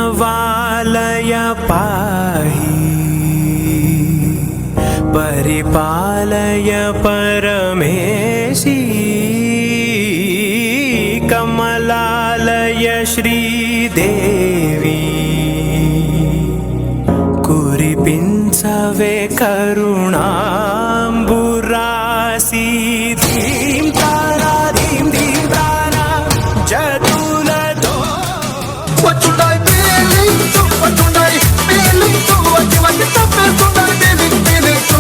प्रणवालय पाहि परिपालय परमेशी कमलालय श्रीदेवी कुरिपिंचवे करुणांबुरासी धीं तारा धीं धीं तारा जदुलतो वचुंडाई feeling to वचुंडाई feeling to वचुंडाई feeling to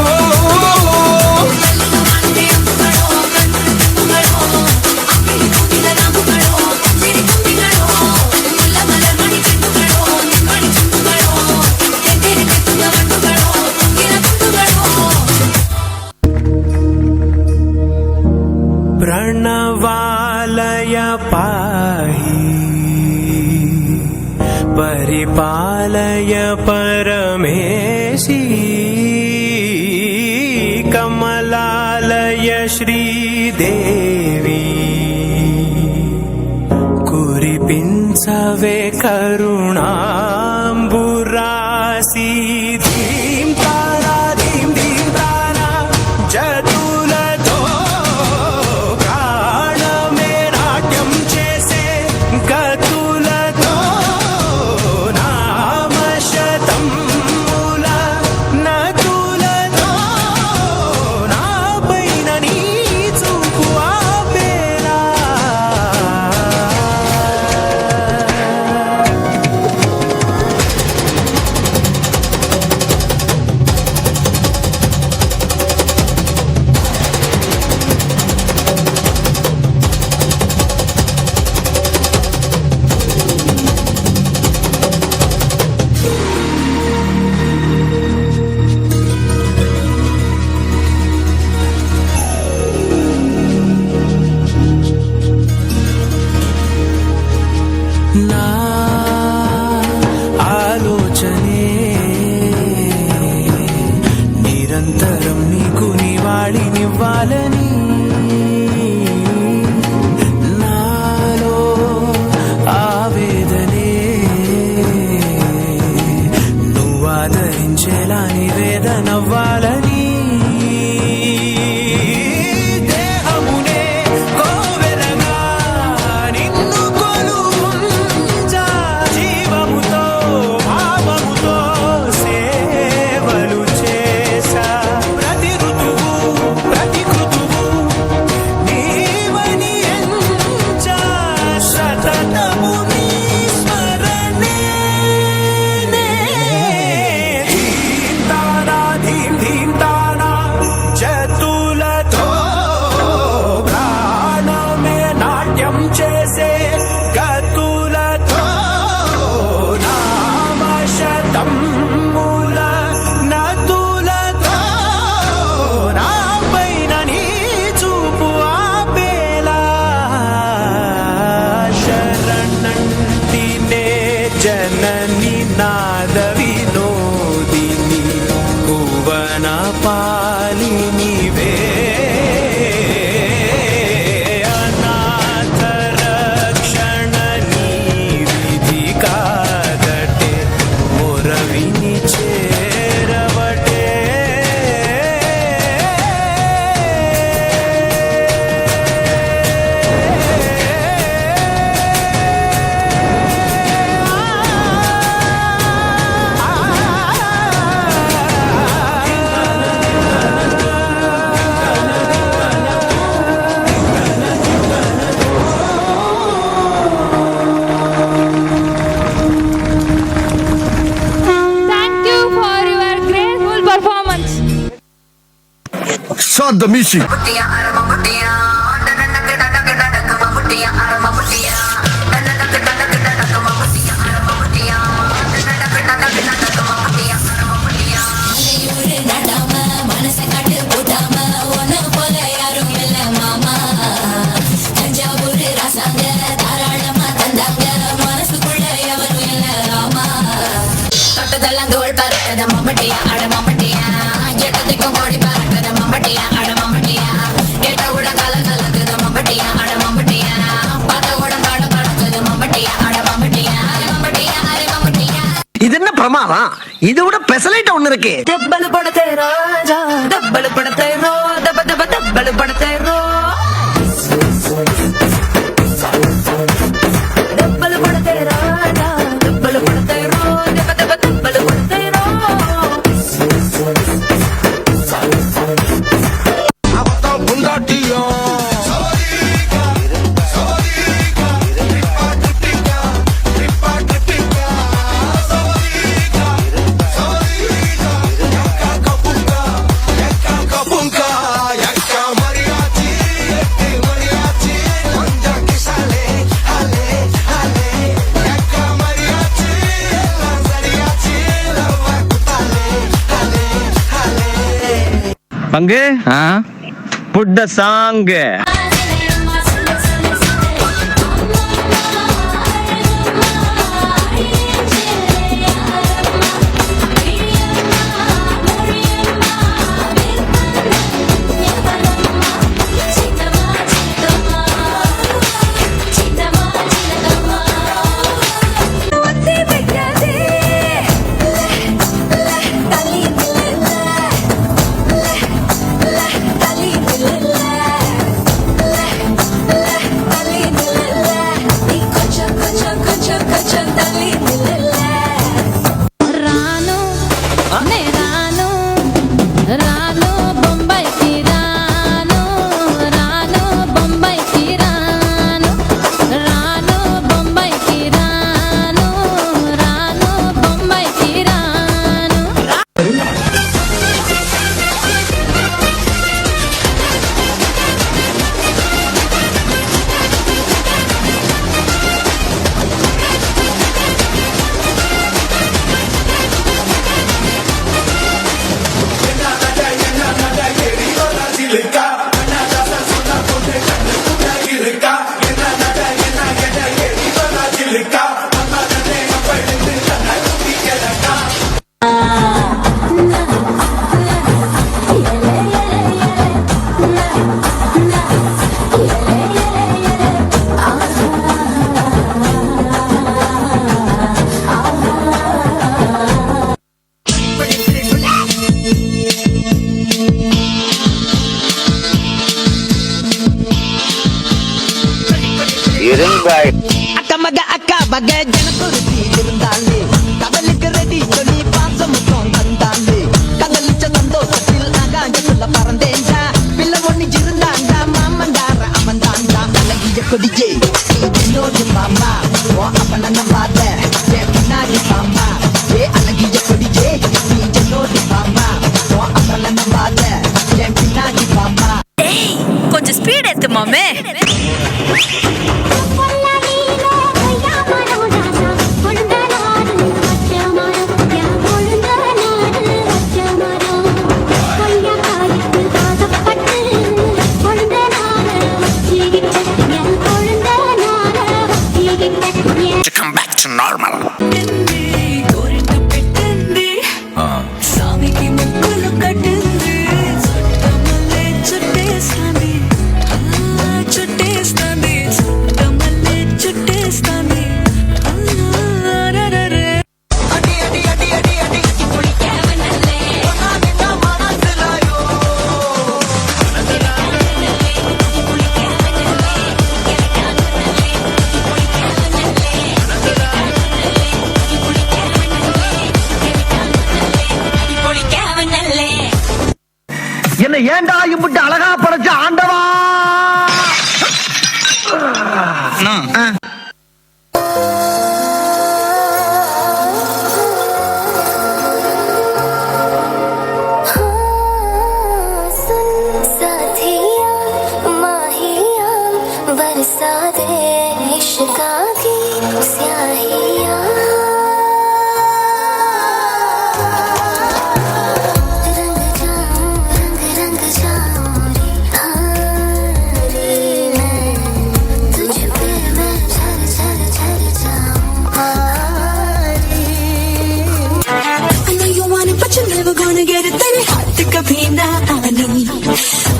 प्रणवालय पाहि परिपालय परमेशी कमलालय श्रीदेवी कुरिपिंचवे करुणांबुरासी धीं तारा धीं धीं तारा जदुलतो प्राणमे नाट्यं चेसे गतुलतो नामशतं मूल नतुलतो नापैन नी చూపు ఆపేలా నా ఆలోచనే నిరంతరం నీకు నివాళినివ్వాలని నాలో ఆవేదనే నువ్వు ఆదరించేలా నివేదనవ్వాలని చేసే గతులతో నామశతం మూల నతులతో నాపైన నీ చూపు ఆపేలా శరణంటినే జనని నాద వినోదిని భువన పాలినివే Start the music. Mamadea, Ada Mamadea, get the Komodi back, Ada Mamadea, Ada Mamadea. பிரமாதம். இது விட பெசலைட் ஒண்ணு இருக்கு. டப்பல் படத்தை ராஜா டப்பல் படத்தை ரோ டப்ப டப்ப டப்பல் படத்தை ரோ டப்பல் படத்தை ராஜா டப்பல் படத்தை ரோ டப்ப டப்ப டப்பல் படத்தை ரோ அவதான் புண்டாட்டியும் பங்கு புட் த சாங். அக்கா மக அக்கா மக ஜனக்குருத்தி இருந்தாலே கவலுக்கு ரெடி சொல்லி பாசம் மொத்தம் தந்தாலே கதலிச்ச சந்தோஷத்தில் ஆகாஞ்ச சொல்ல பறந்தேன்டா பிள்ளை ஒண்ணு இருந்தாண்டா மாமண்டார அவன் தாண்டா அழகிய கொடியே என்னோடு மாமா ஓ அப்பன நம்பாத பின்னாடி மாமா ஏ அழகிய கொடியே நீ என்னோடு மாமா ஓ அப்பன நம்பாத பின்னாடி மாமா கொஞ்சம் ஸ்பீட் ஏத்து மாமே. to come back to normal. என்ன ஏண்டா இம்புட்டு அழகா படைச்ச ஆண்டவா. बरसा दे इश्क़ा की स्याहियाँ कभी ना आनी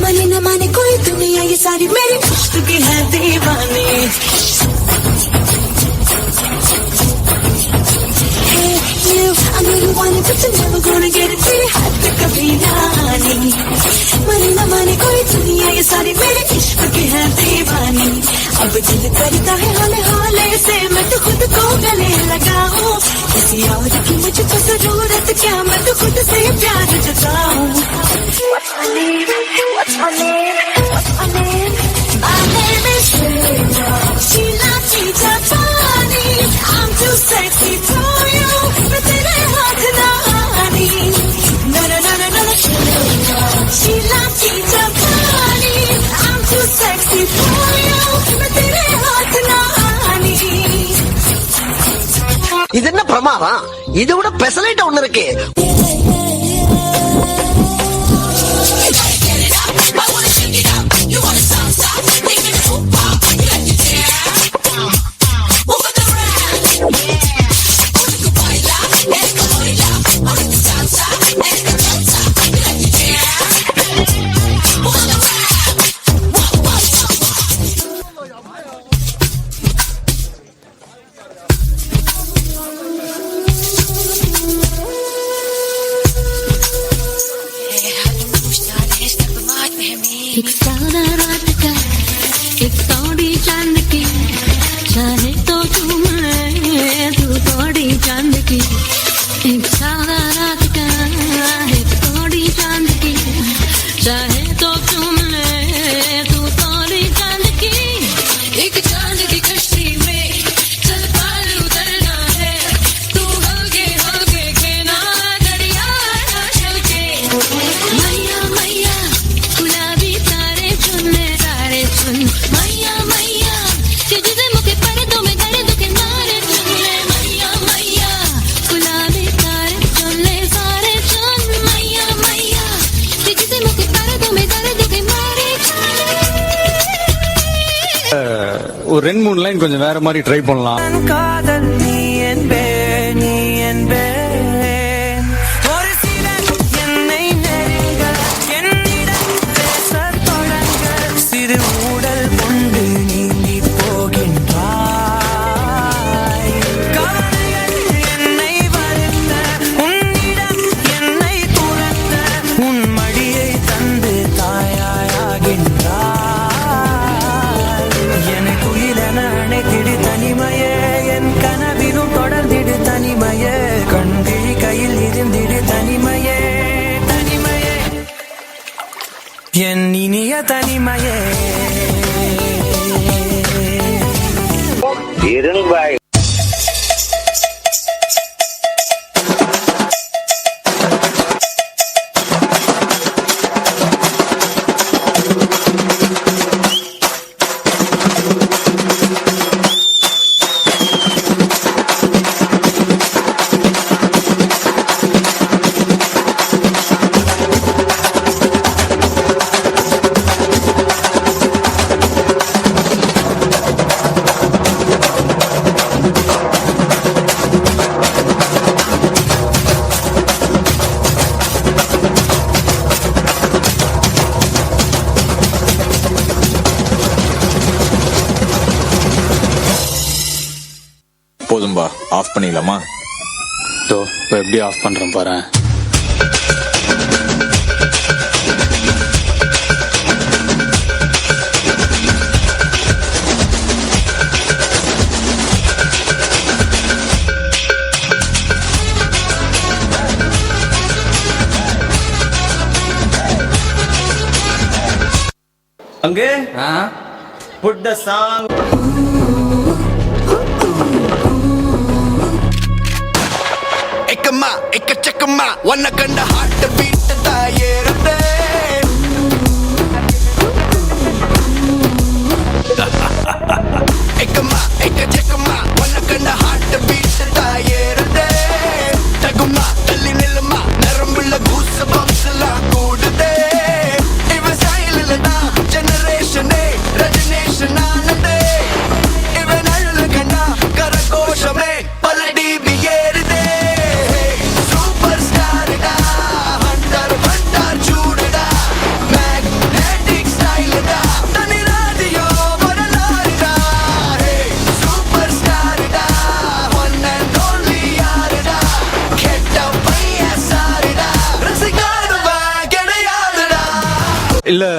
माने न माने कोई दुनिया ये सारी मेरी इश्क की है दीवानी you. I know you want it, but you're never gonna get it. तेरे हाथ पे कभी ना आनी. मने न माने कोई दुनिया ये सारी मेरे इश्क की है दीवानी. अब दिल करता है हौले हौले से मैं तो खुद को गले लगाऊं. किसी और की मुझको जरूरत क्या, मैं तो खुद से प्यार जताऊं. What's my name? What's my name? What's my name? My name is Sheila Chitapani. I'm too sexy for you. मैं तेरे हाथ ना आनी. No no no no no no. Sheila Chitapani. I'm too sexy for you. मैं तेरे हाथ ना आनी. இது என்ன பிரமாதம்? இது விட பெசலைட் ஒண்ணு இருக்கு. एक सारा रात का एक तोड़ी चांद की, चाहे तो तुम तू तोड़ी चांद की. एक सारा रात का एक तोड़ी चांद की, चाहे तो तुम तू तोड़ी चांद की. एक चांद की कश्ती में चल पार उतरना है, तू होगे कहना दरिया चल के. मैया मैया गुलाबी तारे चुन, मैया मैया तुझसे मुझे पर्दों में दर्द के नारे चुन ले. मैया मैया गुलाबी तारे चुन ले सारे चुन. मैया मैया तुझसे मुझे पर्दों में दर्द के नारे चुन ले. ஒரு 2-3 லைன் கொஞ்சம் வேற மாதிரி ட்ரை பண்ணலாம். காதல் நீ என்பேன், நீ என்பேன். ஒரு சிலர் என்னை நெருங்க, என்னிடம் பேசத் தொடங்க, சிறு ஊடல் கொண்டு நீந்தி போகின்றாய். கவலைகள் என்னை வருந்த, உன்னிடம் என்னை துறந்த, உன் மடியை தந்து தாயாயாகின்றாய். என்னை குயிலென அணைத்திடு தனிமையே, என் கனவிலும் தொடர்ந்திடு தனிமையே, கண்கிழி கையில் இருந்திடு தனிமையே, தனிமையே, என் இனிய தனிமையே. போதும்பா, ஆஃப் பண்ணிடலாமா? இப்போ எப்படி ஆஃப் பண்றேன் பாரு. அங்கே put the song. එකமா එකචකமா වන්න කණ්ඩ හාට බීට තායේරතේ එකமா එකචකமா වන්න කණ්ඩ හාට බීට තායේරතේ තගුமா තලි නිලமா නරඹුල ගූස බම්සලා කූඩතේ ඉව සයිලලදා ජෙනරේෂනේ රජනේෂනා නදේ ඉව නල්ල කණ්ඩා කරකෝෂමේ පලඩි බියේරදේ. Superstar da hunter hunter இல்ல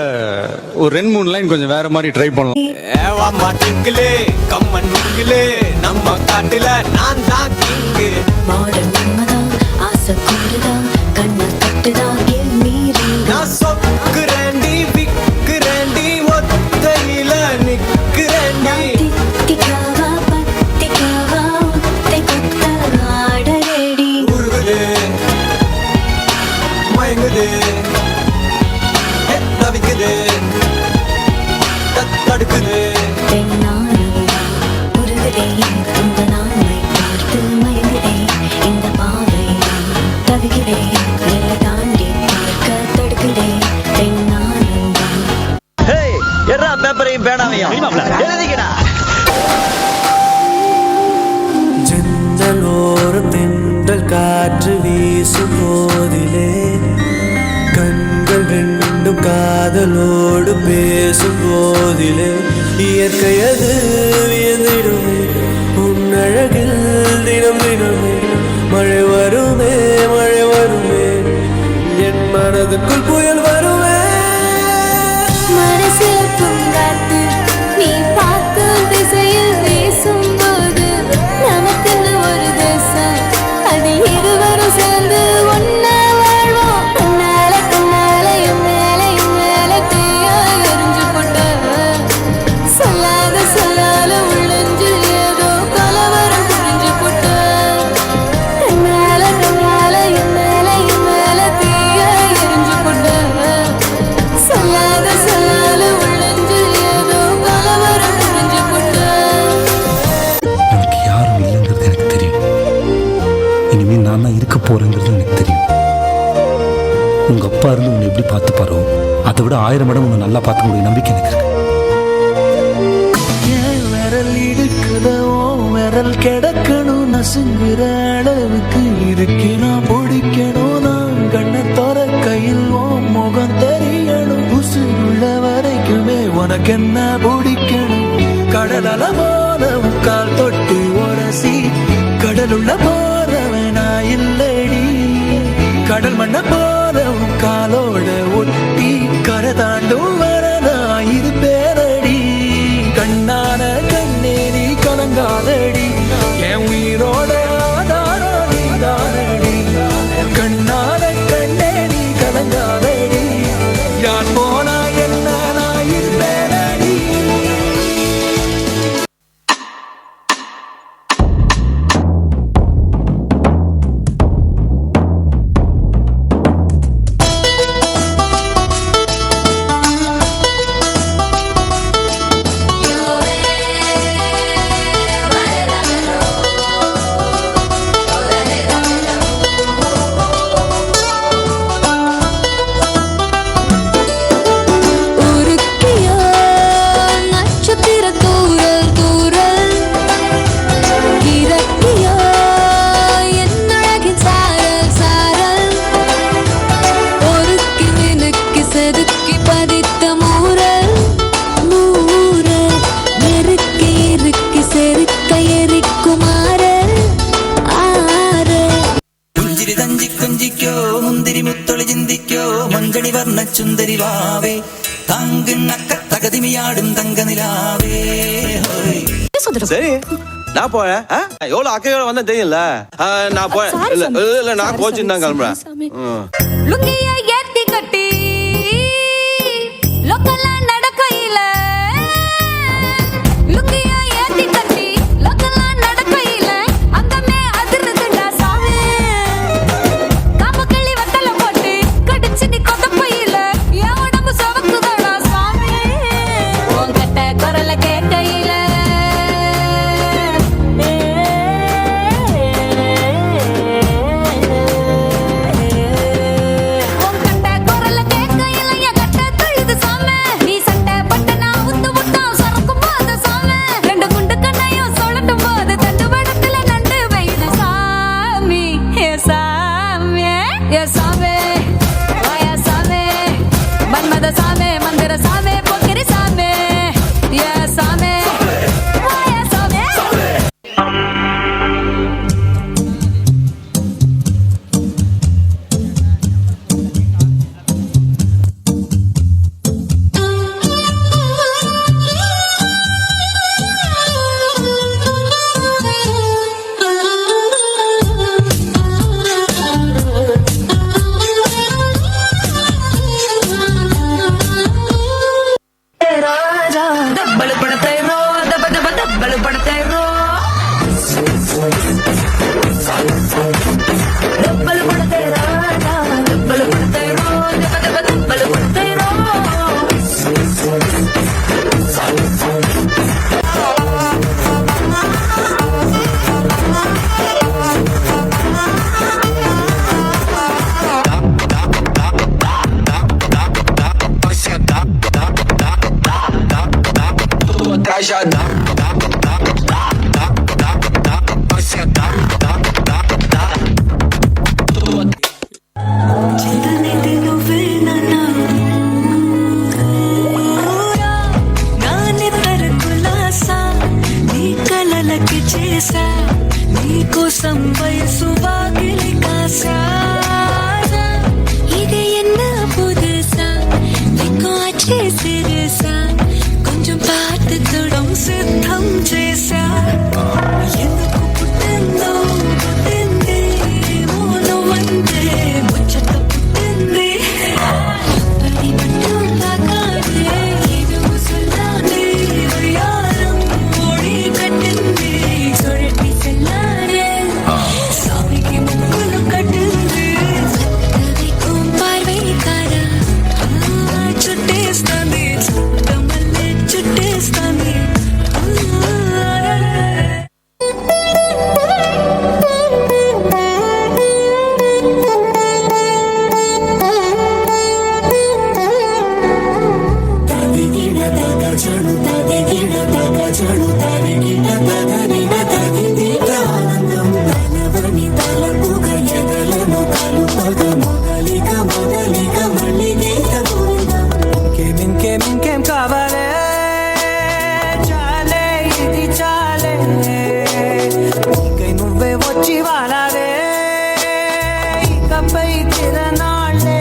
ஒரு 2-3 லைன் கொஞ்சம் வேற மாதிரி ட்ரை பண்ணலாம். ஏவாமா டிங்கிலே கம்மன் நிங்கிலே நம்ம காட்டுல நான் தான் கிங்கு. மாடல் நம்மதான் ஆசை கூடுதான் கண்ணை கட்டுதான் மீறி நான் சொக்குறேண்டி விக்குறேண்டி ஒத்தையில நிக்குறேண்டி. திக்காவா பத்திக்காவா ஒத்தை கொத்த ஆடரேடி உருகுது மயங்குது தவிக்குது தடுக்குது. உருகுதே இந்த நாளை பார்த்து மயங்குதே இந்த பாவை தவிக்கிறே எல்லை தாண்டி பார்க்க தடுக்குதே பெண்ணானந்தம். எல்லா பேப்பரையும் பேனாவையும் எழுதிக்கடா. ஜன்னல் ஓர தென்றல் காற்று வீசும் போதிலே கண்கள் ரெண்டும் காதலோடு பேசும் போதிலே இயற்கையது வியந்திடுமே உன்னழகில் தினம் தினமே மழை வருமே என் மனதுக்குள் புயல் வருமே. மனசில் பூங்காத்து நீ பார்க்கும் திசையில் வீசும்போது நமக்குன்னு ஒரு தேசம் அதில் இருவரும் சேர்ந்து ஒன்னா வாழ்வோம். கண்ணால கண்ணால என் மேல தீயா எரிஞ்சு போட்ட சொல்லாத உள்ளஞ்சில் ஏதோ கலவரம் புரிஞ்சு போட்ட. கண்ணால என் மேல தீயா எரிஞ்சு போட்ட சொல்லாத உள்ளஞ்சில் ஏதோ கலவரம் புரிஞ்சு போட்ட. உனக்கு யாரும் இல்லைங்கிறது எனக்கு தெரியும். இனிமேல் நான் தான் இருக்க போறேங்கிறது எனக்கு தெரியும். உங்க அப்பா இருந்து உன்னை எப்படி பார்த்துப்பாரோ அதை விட 1000 மடங்கு உன்னை நல்லா பார்த்துக்க முடியும் நம்பிக்கை எனக்கு இருக்கு. என் விரல் இடுக்குதோ விரல் கிடக்கணும் நசுங்குற அளவுக்கு இருக்கலாம் பிடிக்கணும் நான் கண்ணை தோற கையில் முகம் தெரியணும் உசுருள்ள வரைக்குமே உனக்கு என்ன பிடிக்கணும். கடல் அல போல முக்கால் தொட்டு உரசி கடலுள்ள போறவன் நான் இல்லடி கடல் மண்ண போல காலோட ஒட்டி கரை தாண்டும் வர நான் இது பேரடி. கண்ணான கண்ணே நீ கலங்காதடி என் உயிரோட ஆதாரம் நீதானடி. கண்ணான கண்ணே நீ கலங்காதடி யார் போனா என்ன நான் இருப்பேனடி. உருக்கியோ நட்சத்திர தூரல் இறக்கியோ என் அழகின் சாரல் ஒருக்கி மினுக்கி செதுக்கி பதித்த மூரல் நெருக்கி இறுக்கி செருக்க எரிக்குமாறல் പുഞ്ചിരി തഞ്ചി കൊഞ്ചിക്കോ മുന്തിരി മുത്തൊളി ചിന്തിക്കോ മഞ്ചണി വർണ്ണ ചുന്ദരി വാവേ തങ്കിണ്ണക്ക തകതിമിയാടും തങ്കനിലാവേ ഹോയ്. சரி நான் போறேன். எவ்வளவு அக்கையோட வந்தா தெரியல. நான் போறேன். இல்ல நான் கோச்சிங் தான் கிளம்புறேன். லுங்கிய ஏத்தி கட்டி லோக்கல்ல நடக்கையில லுங்கிய ஏத்தி கட்டி லோக்கல்ல நடக்கையில அங்கமே அதிர்ந்துடா சாவே காமக்கிளி வத்தல போட்டு கடிச்சு நீ கொதப்பையில என் உடம்பு சவக்குதடா சாவே உன்கிட்ட குரல கேட்கையில உன்கிட்ட குரல கேட்கையில என் கட்ட தொழுது சாமே நீ caixa dá. చేసా నీకోసం వయసు వాకిలి కాసా ఇది என்ன புதுசா నీకోచే సిరసా కొంచెం పాటు తొడం సిద్ధం చేసా ఎందుకు పుట్టిందో పుట్టింది నువ్వంటే ముచ్చట పుట్టింది పడి పట్టు తాకాదే ఇది ముసలానే వయారం ఓడి కట్టింది ఇంకేం కావాలే చాలే ఇది చాలే ఇంకై నువ్వే వచ్చి వాడాలే ఇకపై తిరనాళ్ళే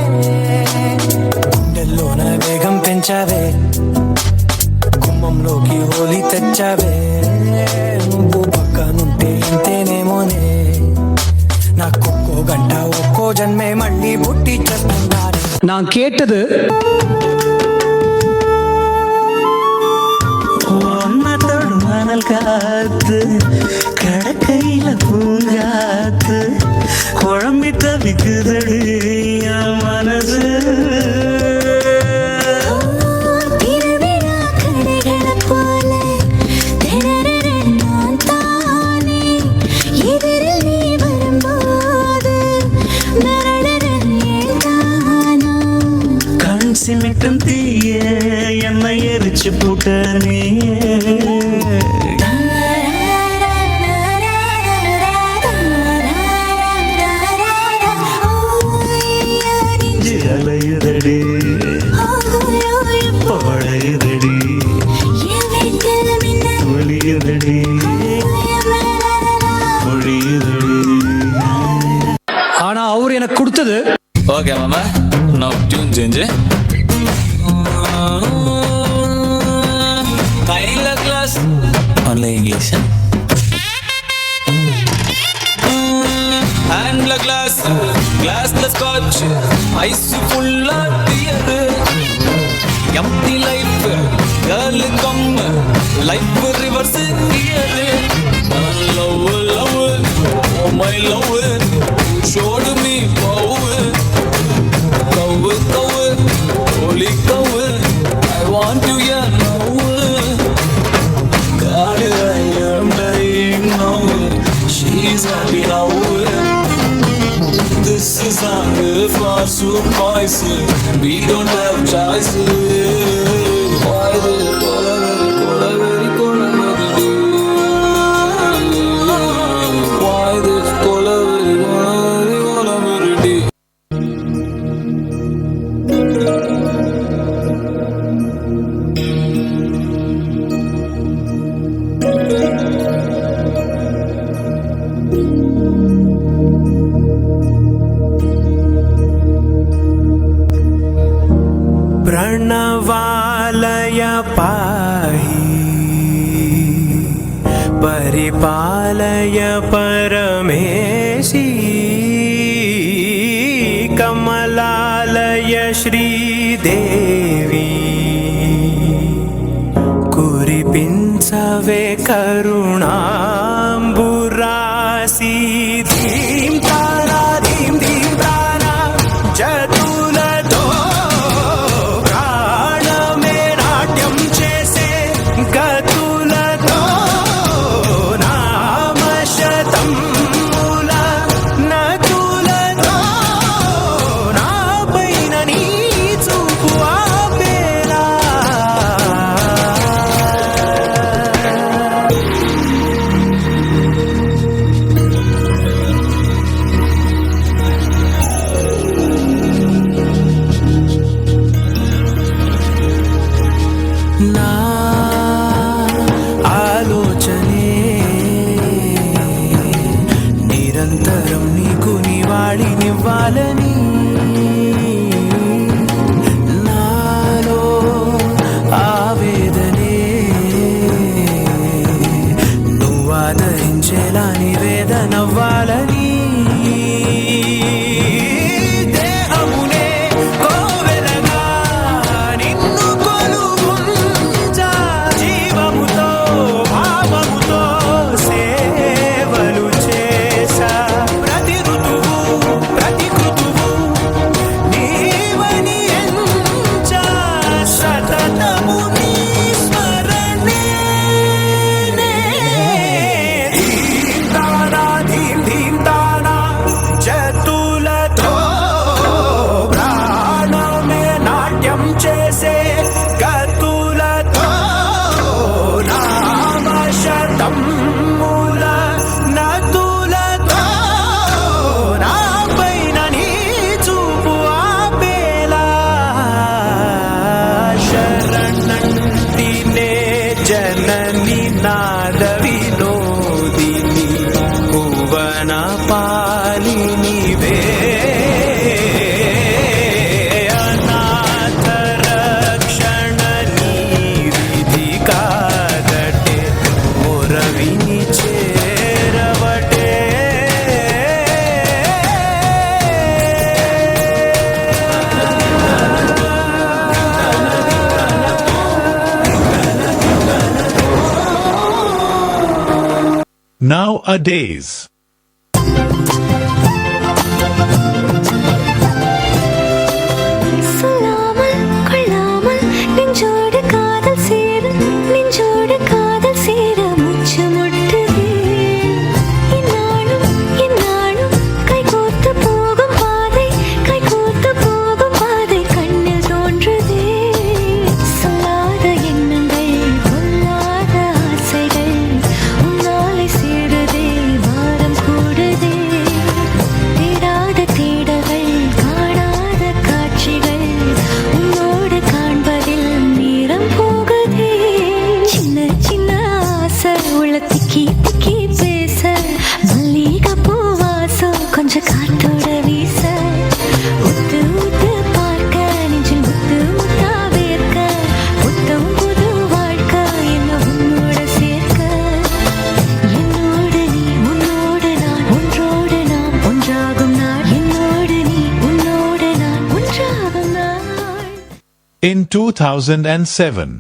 గుండెల్లోన వేగం పెంచావే కుమ్మంలోకి హోలీ తెచ్చావే నువ్వు పక్కనుంటే ఇంతేనేమోనే నాకొక్కో గంట ఒక్కో జన్మే మళ్ళీ పుట్టి చేస్తున్నారే நான் கேட்டது மணல் காத்து கடக்கையில பூங்காத்து குழம்பி தவிக்குதடி மனசு கண் சிமிட்டும் தீய என்னை எரிச்சு போட்ட நீ அலையுதடி பழையுதடி ஒளியுதடி ஒளியுதடி ஆனா அவர் எனக்கு கொடுத்தது ஓகே மாமா நான் டியூன் செஞ்சு கையில கிளாஸ் ஒன்லி இங்கிலீஷ் ஹேண்ட்ல கிளாஸ் கிளாஸ்ல ஸ்காட்ச் ஐஸ் ஃபுல்லா pier empty life girl come life reverse gear love love oh my love ஷோட் me power Kaur Kaur holy Kaur I want you yeah now God I am dying now she's happy now this is our far so noise we don't have choice why the why this प्रणवालय पाहि परिपालय परमेशी कमलालय श्रीदेवी कुरिपिंचवे करुणांबुरासी धीम तारा धीम धीम तारा जतुलतो నా ఆలోచనే నిరంతరం నీకు నివాళినివ్వాలని నాలో ఆవేదనే నువ్వు ఆదరించేలా నివేదనవ్వాలని జనని నాద వినోదిని భువన పాలినివే అనాథ రక్షణ నీ విధి కాదటే మొరవిని చేరవటే Nowadays. சொல்லாமல் கொள்ளாமல் நெஞ்சோடு காதல் சேர நெஞ்சோடு காதல் சேர மூச்சு முட்டுதே இந்நாளும் கைகோர்த்து போகும் பாதை கண்ணில் தோன்றுதே சொல்லாத எண்ணங்கள் பொல்லாத ஆசைகள் உன்னாலை சேருதே வாரம் கூடுதே தேடாத தேடல்கள் காணாத காட்சிகள் உன்னோடு காண்பதில் நேரம் போகுதே சின்ன சின்ன ஆசை உள்ள திக்கி திக்கி பேச மல்லிகை பூவாசம் கொஞ்சம் காத்தோட வீச உத்து உத்து பார்க்க நெஞ்சில் முத்து முத்தா வேர்க்க புத்தம் புது வாழ்க்கை என்ன உன்னோட சேர்க்க என்னோடு நீ உன்னோடு நான் ஒன்றோடு நாம் ஒன்றாகும் நாள் என்னோடு நீ உன்னோடு நான் ஒன்றாகும் நாள் In 2007.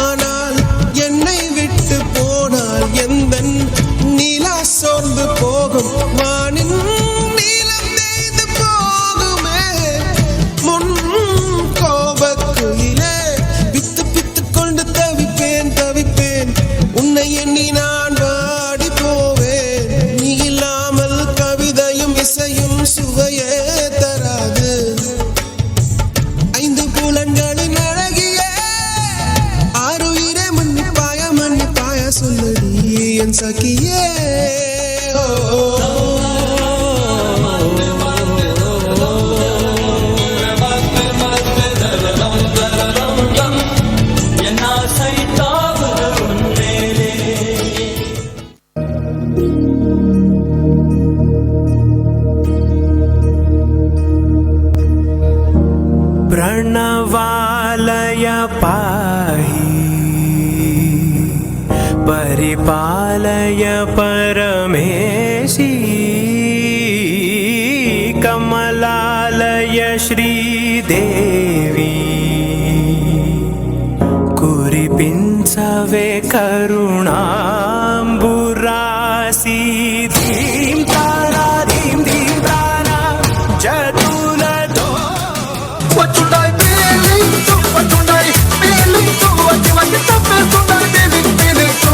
ஆனால் என்னை விட்டு போனால் எந்தன் நிலா சோர்ந்து போகும் வானின் நீலம் தேய்ந்து போகுமே முன் கோபக்குயிலே பித்து பித்து கொண்டு தவிப்பேன் உன்னை எண்ணி நான் வாடி போவேன் நீ இல்லாமல் கவிதையும் இசையும் சுவையே தராது ஐந்து புலன்களின் அழகியே ஆறுயிரே மன்னிப்பாய சொல்லடி என் சகியே प्रणवालय पाहि परिपालय परमेशी कमलालय श्रीदेवी कुरिपिंचवे करुणांबुरासी धीम तारा धीम धीम तारा जदुलतो वचुंडाई feeling to वचुंडाई feeling to वचुंडाई तपेसुंडाई feeling feeling to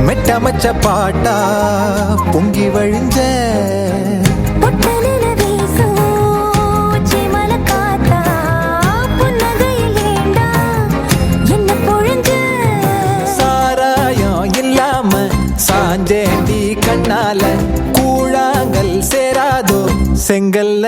மெட்டமச்ச பாட்டா பொங்கி வழிஞ்ச சாராயம் இல்லாம சாஞ்சேண்டி கண்ணால கூழாங்கல் சேராதோ செங்கல்ல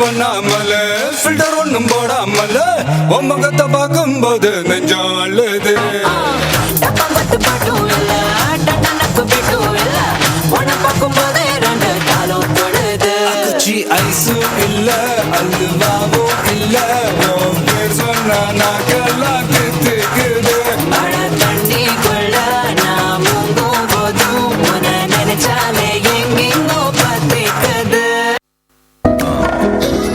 பண்ணாமல ஃபில்டர் ஒண்ணும் போடாமல உன் முகத்தை பார்க்கும்போது நெஞ்சம் அழுது ஐஸும் இல்ல அல்வாவும் இல்ல பேர் சொன்னா நாக்கெல்லாம் கித்துக்குது தண்ணி கொள்ள நான் முங்கும் போதும் உன நினைச்சாலே எங்கெங்கோ பத்திக்குது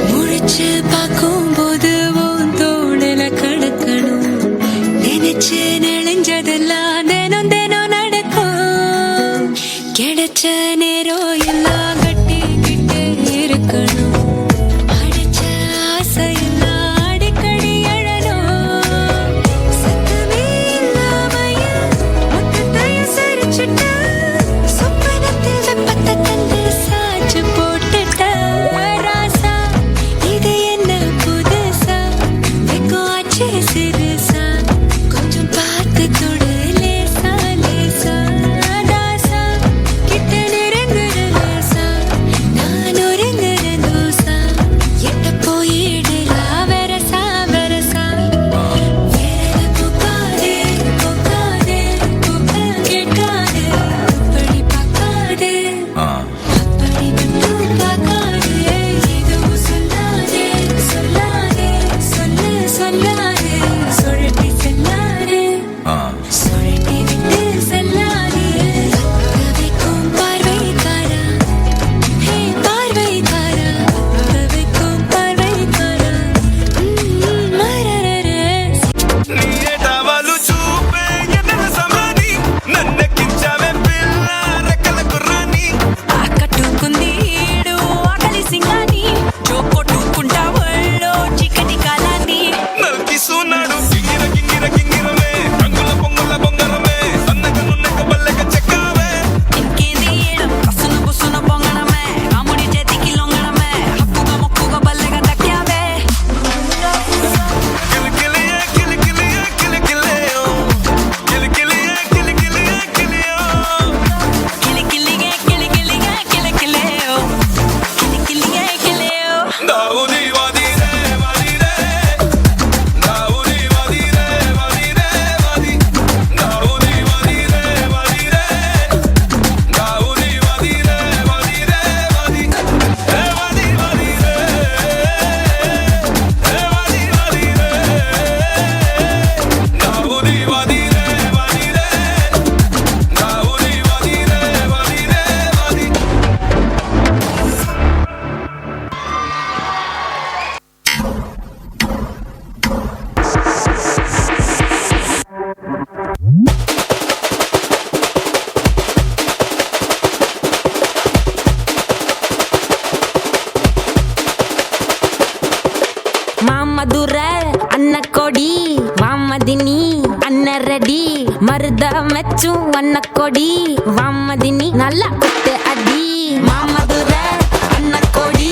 முழிச்சு பார்க்கும்போது உன் தோடல கடக்கணும் நினைச்சு நெளிஞ்சதெல்லாம் தினம் தினம் நடக்கும் கிடைச்ச நேரம் எல்லாம் கட்டிக்கிட்டு இருக்கணும் அடிச்ச ஆசையெல்லாம் அடிக்கடி எழணும் சத்தமே இல்லாமைய மொத்தத்தையும் சரிச்சுட்ட சொப்பனத்தில் வெப்பத்தை தந்து சாச்சு போட்டுட்ட ராசா இது என்ன புதுசா வெக்கம் ஆச்சு சிறுசா கொஞ்சம் பார்த்து தொடு லேசா லேசா தாசா கிட்ட நிறு ரெடி மருத மெச்சும் வண்ண கொடி வாமதினி நல்லா குத்து அடி மாமதுர அண்ண கொடி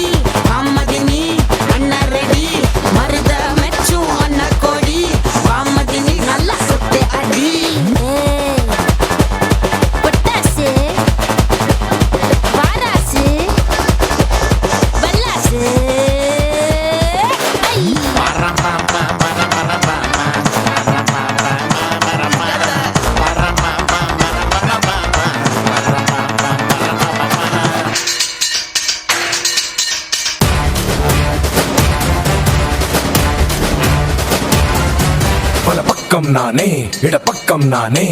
வாமதினி அண்ண ரெடி மருத மெச்சும் வண்ண கொடி வாமதினி நல்லா குத்து அடி பொட்டாசு வாராசு வல்லாசு பல பக்கம் நானே இட பக்கம் நானே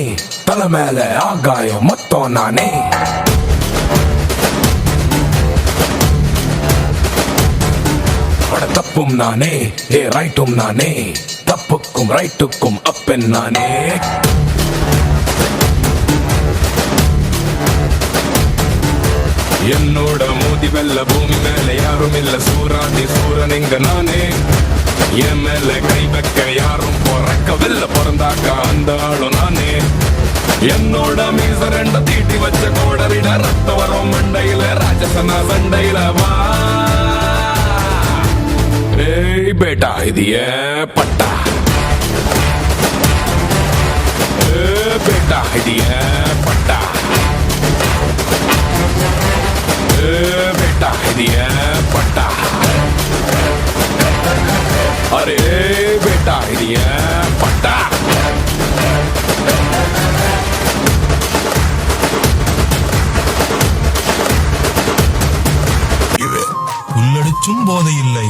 தலை மேல ஆகாயம் மொத்தம் நானே பட தப்பும் நானே ரைட்டும் நானே தப்புக்கும் ரைட்டுக்கும் அப்பன் நானே என்னோட மோதி வெல்ல பூமி மேல யாரும் இல்ல சூராதி சூரன் இங்க நானே என் மேல கை வைக்க யாரும் பிறக்கவில்லை பிறந்தாக்கா அந்த ஆளும் நானே என்னோட மீச ரெண்ட தீட்டி வச்ச கோடரிட ரத்த வரும் மண்டையில ராஜசனா சண்டையில வா ஏய் பேட்டா இது ஏன் பட்டா பேட்டா இது ஏன் பட்டா बेटा दिया पट्टा अरे बेटा दिया पट्टा புல்லடிச்சும் போதை இல்லை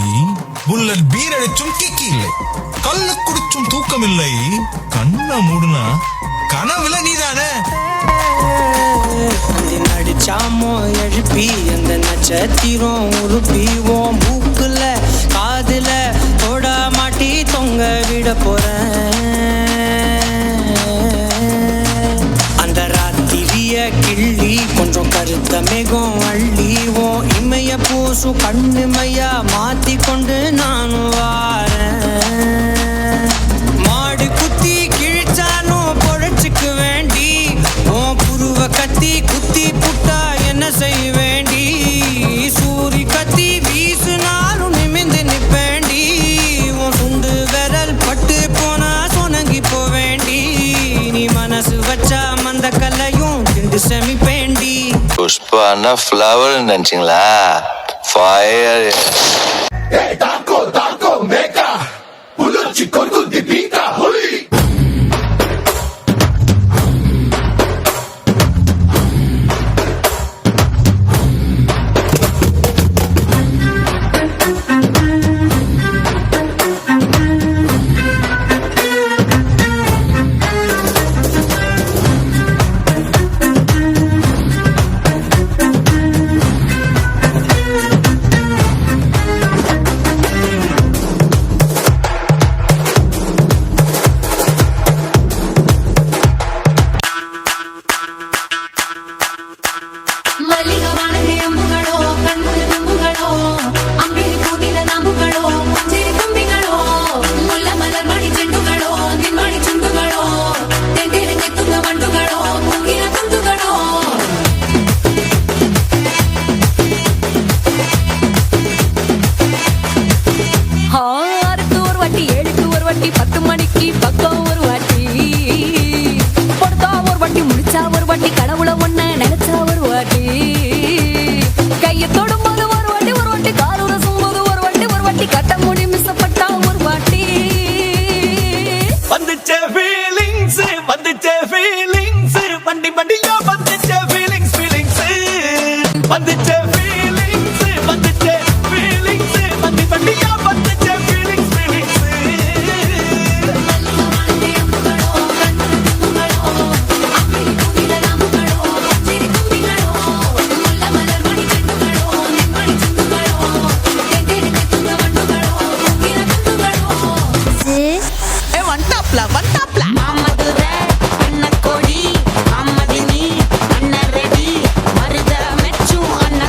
புல்லட் பீர் அடிச்சும் கிக்கி இல்லை கல்ல குடிச்சும் தூக்கம் இல்லை கண்ண மூடுனா கனவுல நீதானே நடிச்சாமோ எழுப்பி அந்த நட்சத்திரம் உருப்பிவோம் மூக்குல காதுல தொட மாட்டி தொங்க விட போறேன் அந்த ராத்திரிய கிள்ளி கொஞ்சம் கருத்த மேகம் அள்ளிவோம் இமைய பூசும் கண்ணு மையா மாத்தி கொண்டு நானும் வாரேன் மாடு குத்தி கிழிச்சானும் பொழைச்சுக்கு வேண்டி புருவ கத்தி குத்தி புட்டா என்ன செய்ய வேண்டி சூரி கத்தி வீசுனாலும் நிமிந்து நிப்பேண்டி உன் சுண்டு விரல் பட்டு போனா சொனங்கி போவேண்டி நீ மனசு வச்சா மந்த கல்லையும் திண்டு செமிப்பேண்டி புஷ்பான ஃப்ளவர் நினைச்சிங்களா ஃபயர் அண்ண கொடி அண்ண ரெடி மருத மெச்சும் அண்ண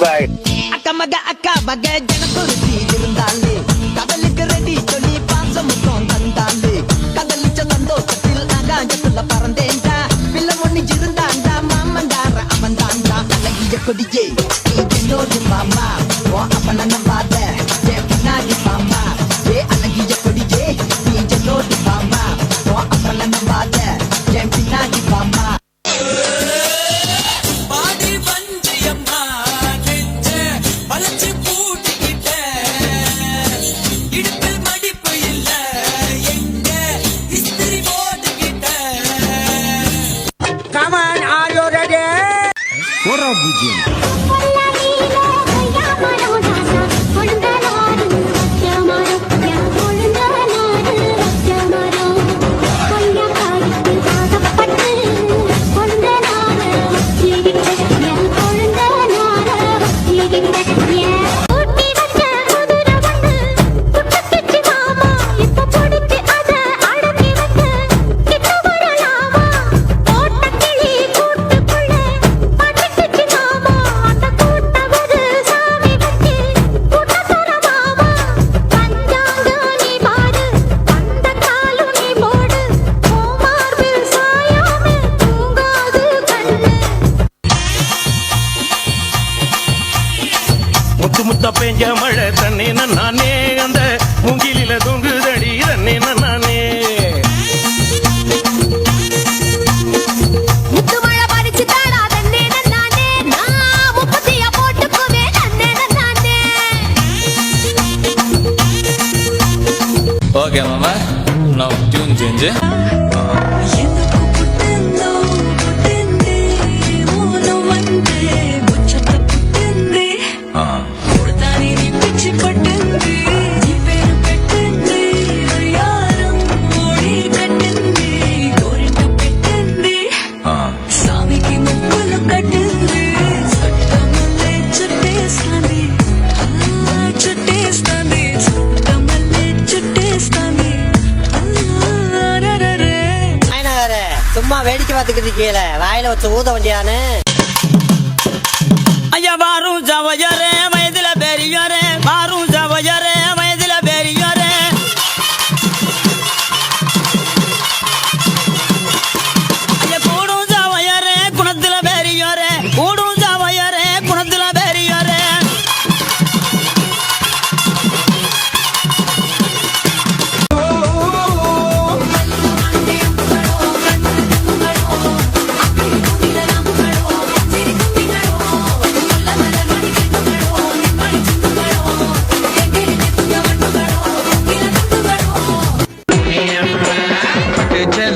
அக்கா மக ஜனக்குருத்தி இருந்தாலே கடலுக்கு ரெடி சொல்லி பாசம் முத்தம் தந்தாலே கதலிச்ச சந்தோஷத்தில் ஆகாயத்துல பறந்தேன்டா பிள்ளை ஒண்ணு இருந்தாண்டா மாமண்டார அவன் தாண்டா அழகிய கொடியே என்னோடு மாமா ஓ அப்பன நம்பாத என் பின்னாடி மாமா ஏ அழகிய கொடியே நீ என்னோடு மாமா ஓ அப்பன நம்பாத என் பின்னாடி மாமா முத்த பெஞ்ச மழை தண்ணி நானே அந்த மூங்கிலில தொங்குதடி தண்ணி நானே முத்து மழை பறிச்சு தாடா தன்னே நானே நான் முப்பத்தியா போட்டுக்குவே தன்னே நானே. ஓகே மாமா நான் டியூன் சேஞ்சு சும்மா வேடிக்கை பார்த்துக்கிட்டு கீழே வாயில வச்சு ஊத வண்டியானு ஐயா வாரும் ஜவஜரே வயதுல பெரியரே வாரும் ஜவஜரே வயதுல பெரியரே ஐயா கூடும் ஜவஜரே குணத்துல பெரியரே கூடும் ஜவஜரே குணத்துல பெரியரே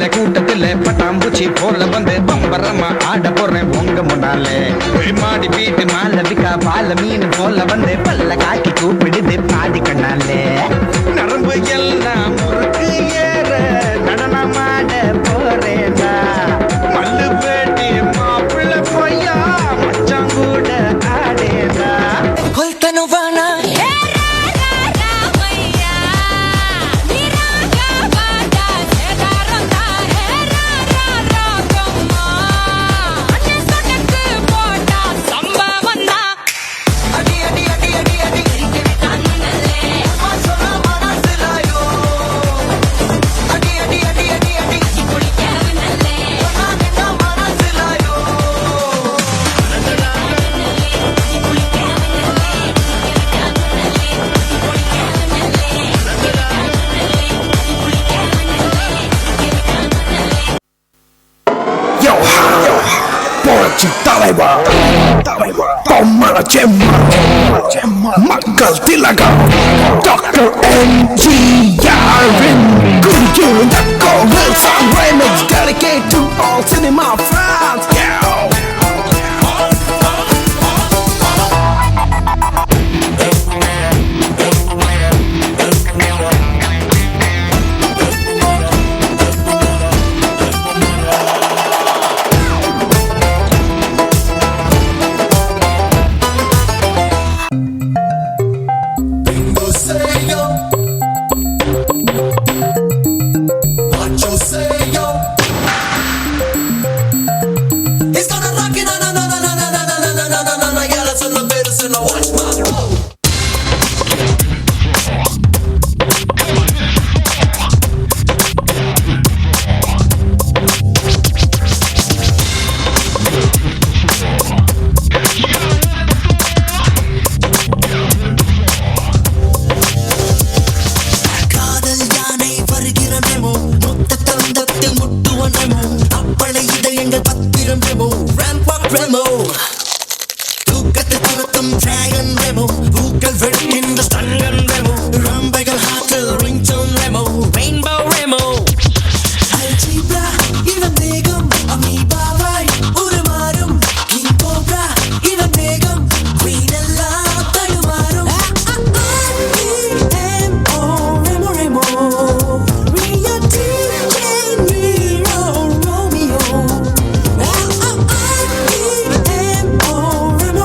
கூட்டத்துல பட்டாம்பூச்சி போல வந்து பம்பரமா ஆட போறேன் உங்க முன்னாலே மாடி வீட்டு மாலவிக்கா பால மீன் போல வந்து பல்ல காக்கி கூப்பிடுது பாதி கண்ணாலே நரம்பு எல்லாம் முறுக்கு ஏற நடனமாட போறேனா மல்லு பேட்டி மாப்பிள்ள பொய்யா மச்சான் கூட ஆடேனா கொல்தனுவானா மக்கள் திலகம் doctor MGR remix dedicated to all cinema fans. Memo மொத்த தந்தத்தில் முட்டுவ மெமோ அப்பளை இதயங்கள் பத்திரம் மெமோ ரேம்பாக் ரெமோ தூக்கத்தை துரத்தும் டிராகன் ரெமோ பூக்கள் வெடிக்கின்ற ஸ்டங்கன் ரெமோ ரம்பைகள் ஹாட்டில் ringtone Remo rainbow Remo algebra இவன் மேகம் அமீபாவாய் உருமாறும் கிங் கோப்ரா இவன் மேகம் குயின் எல்லாம் தடுமாறும் ரெமோ ரியோ டிஜே நீரோ ரோமியோ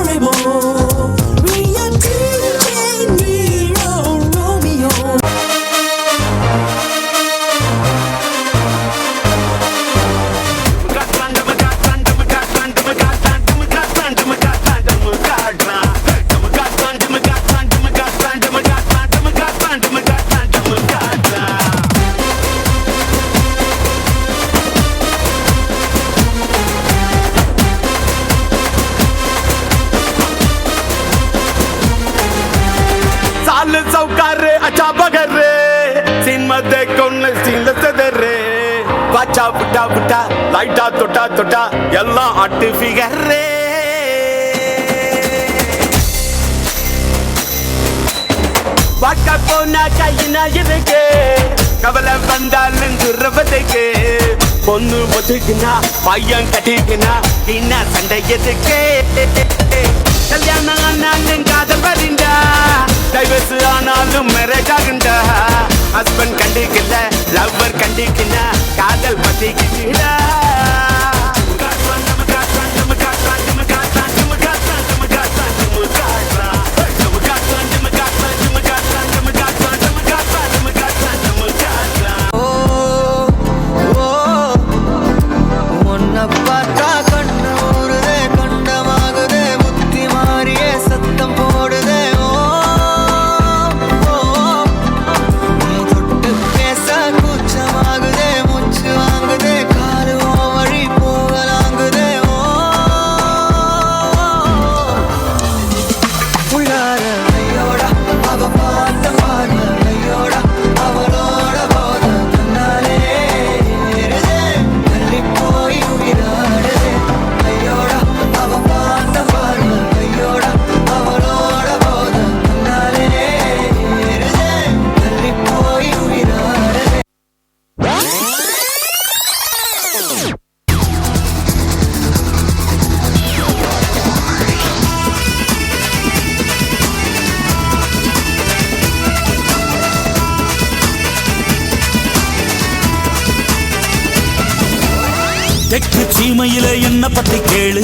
ரெமோ ரியோ டிஜே நீரோ ரோமியோ साल सौकार अच्छा बगरे सीन मध्य कौन सीन सदरे बाचा बुटा बुटा लाइटा तोटा तोटा यल्ला अट्टी फिगरे बाका पोना काइना यदके कबल बंदालन दुर्वदके பொண்ணு ஒதுக்குனா பையன் கட்டிக்குனா என்ன சண்டை எதுக்கு கல்யாணம் ஆனாலும் காதல் வரண்டா டைவர்ஸ் ஆனாலும் மேரேஜ் ஆகுண்டா ஹஸ்பண்ட் கண்டிக்கல லவ்வர் கண்டிக்கினா காதல் பத்திக்கிட்டா தெற்கு சீமையில என்ன பத்தி கேளு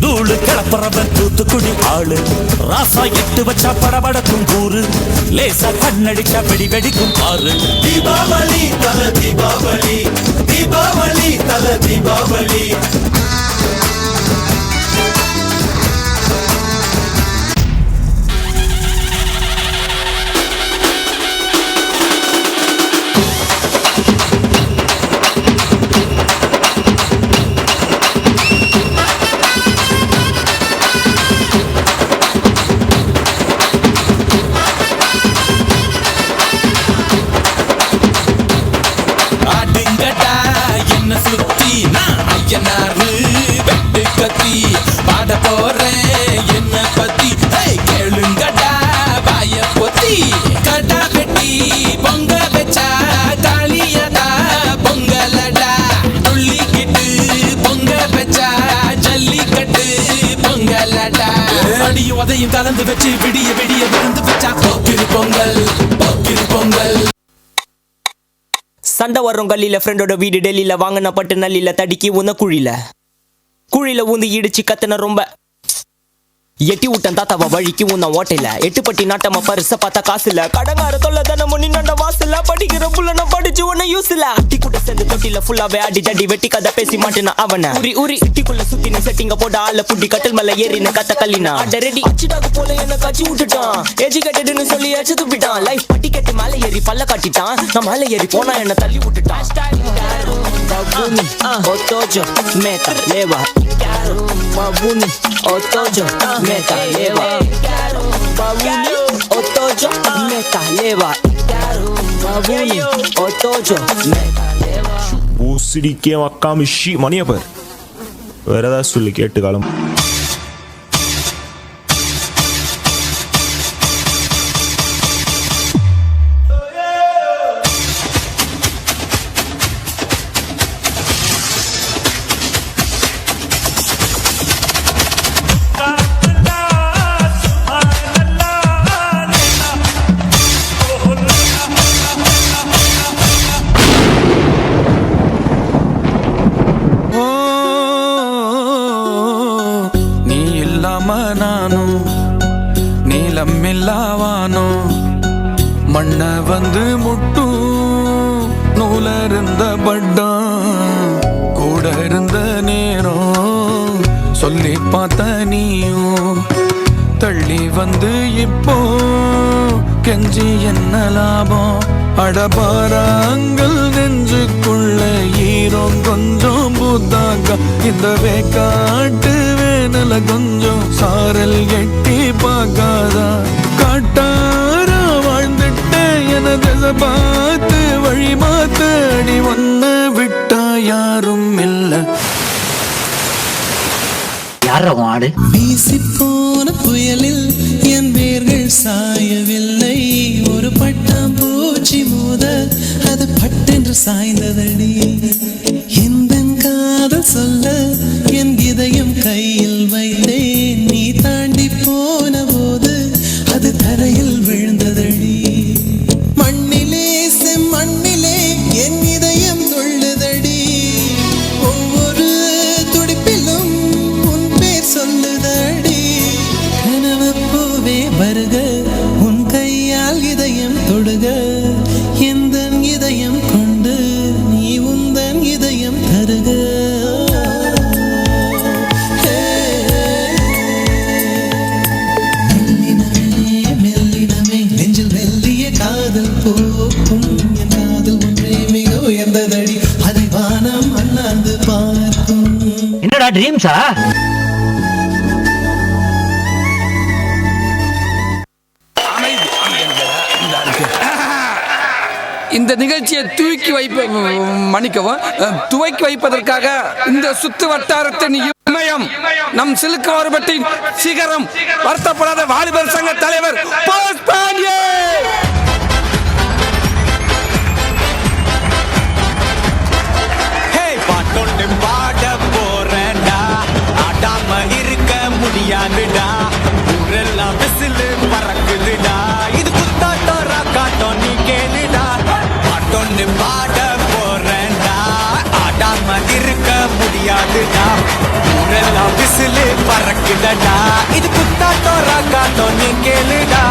தூளு கிளப்புறவன் தூத்துக்குடி ஆளு ராசா எட்டு வச்சா படபடக்கும் கூறு லேசா கண்ணடிச்சா வெடி வெடிக்கும் பாரு தீபாவளி தல தீபாவளி தீபாவளி தல தீபாவளி வெட்டு கத்தி பாட போறேன் என்ன பத்தி கேளுங்கடா பாய பொத்தி கடா வெட்டி பொங்க வச்சா தாலியதா பொங்கலடா துள்ளிக்கிட்டு பொங்க வச்சா ஜல்லிக்கட்டு பொங்கலடா அடியும் அதையும் கலந்து வச்சு விடிய விடிய விருந்து வச்சா போக்கிரி பொங்கல் போக்கிரி பொங்கல் சண்டை வரும் கல்லில ஃப்ரெண்டோட வீடு டெல்லியில வாங்கின பட்டு நல்லில தடிக்கி உந்த குழியில ஊந்து இடிச்சு கத்துன ரொம்ப எட்டி விட்டன் தாத்தாவ வழிக்கு உன்ன ஓட்டையில எட்டுப்பட்டி நாட்டமா பரிச பார்த்தா காசு இல்ல கடங்கார தொல்ல தானே முன்னி நண்ட வாசல படிக்கிற புள்ள நான் படிச்சு உன்ன யூஸ் இல்ல அட்டி கூட சேர்ந்து தொட்டில ஃபுல்லாவே அடி தடி வெட்டி கதை பேசி மாட்டேனா அவன உரி சிட்டிக்குள்ள சுத்தி செட்டிங்க போட ஆள புட்டி கட்டல் மேல ஏறின கத்த கல்லினா அட ரெடி அச்சிடாக்கு போல என்ன காட்சி விட்டுட்டான் எஜுகேட்டட்னு சொல்லி அச்சு துப்பிட்டான் லைஃப் பட்டி கட்டி மேல ஏறி பல்ல காட்டிட்டான் நான் மேல ஏறி போனா என்ன தள்ளி விட்டுட்டான் Otojo, meta, leva Babuni, otojo, meta, leva Babuni, otojo, meta, leva Savuni, Otojo. ஊசிடிக்கே Makkamishi மணியப்பர் வேற ஏதாவது சொல்லி கேட்டு காலம். நானும் நீளமில்லாவானோ மண்ண வந்து முட்டும் நூலருந்த பட்டம் கூட இருந்த நேரம் சொல்லி பார்த்த நீயும் தள்ளி வந்து இப்போ கெஞ்சி என்ன லாபம் அடபாராங்கள் நெஞ்சுக்குள்ள ஈரம் கொஞ்சம் புத்தாக்கா இந்த வேக்காட்டு வேனல கொஞ்சம் சாரல் எட்டி பார்க்காதா காட்டாரா வாழ்ந்துட்ட என திசை பார்த்து வழி மாத்தடி ஒன்ன விட்டா யாரும் இல்ல. வீசி போன புயலில் என் வேர்கள் சாயவில்லை ஒரு பட்டாம்பூச்சி மோத அது பட்டென்று சாய்ந்ததடி எந்த காதல் சொல்ல என் இதயம் கையில் வைத்தேன் நீ தாண்டி போன போது அது தரையில் விழுந்ததடி மண்ணிலே செம்மண்ணிலே என் இதயம் துள்ளுதடி ஒவ்வொரு துடிப்பிலும் உன் பேர் சொல்லுதடி கனவு பூவே வருக உன் கையால் இதயம் தொடுக எந்த இதயம் கொண்டு நீ உந்தன் இதயம் தருக. மெல்லினமே நெஞ்சில் மெல்லிய காதல் போக்கும் என் காதல் ஒன்றே மிக உயர்ந்ததடி அதை வானம் அண்ணாந்து பார்க்கும். என்னடா ட்ரீம்ஸா? இந்த நிகழ்ச்சியை துவக்கி வைப்பதற்காக இந்த சுத்து வட்டாரத்தின் இமயம் நம் சிலுக்கவரபட்டின் சிகரம் வருத்தப்படாத வாலிபர் சங்க தலைவர் பாட்டொண்டு பாட போறேன்டா ஆடாம இருக்க முடியாதுடா ஊரெல்லாம் விசிலு பறக்குதுடா இது குத்தாட்டம் ராக்காட்டம் நீ கேளுடா பாட்டொண்டு பாட போறேன்டா ஆடாம இருக்க முடியாதுடா ஊரெல்லாம் விசிலு பறக்குதடா இது குத்தாட்டம் ராக்காட்டம் நீ கேளுடா.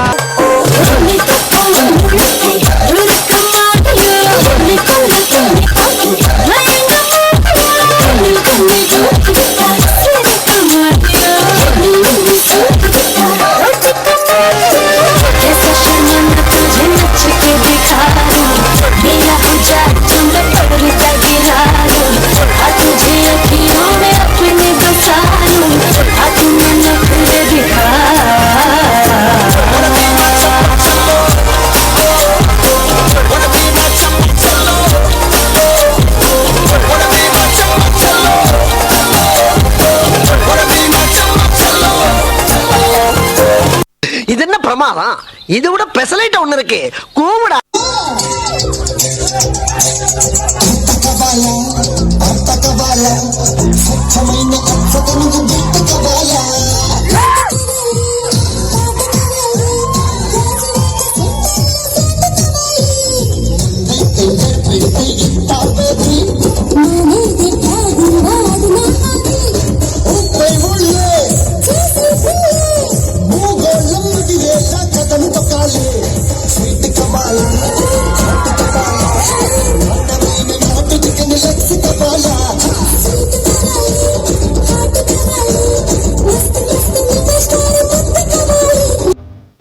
இது என்ன பிரமாதம்? இது விட பெசலைட் ஒண்ணு இருக்கு கூவுடா.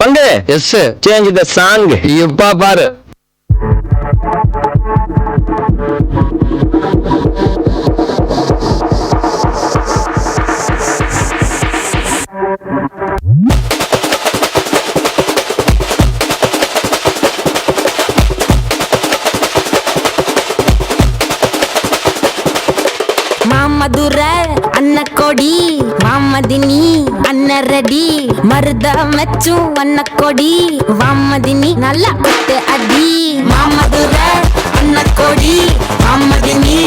பங்கு எஸ் சேஞ்ச் த சாங் இப்ப பாரு. மாமதுர அன்ன கொடி வாமதினி அன்ன ரெடி மருத மெச்சும் அன்ன கொடி வாமதினி நல்லா குத்து அடி மாமதுர அன்ன கொடி வாமதினி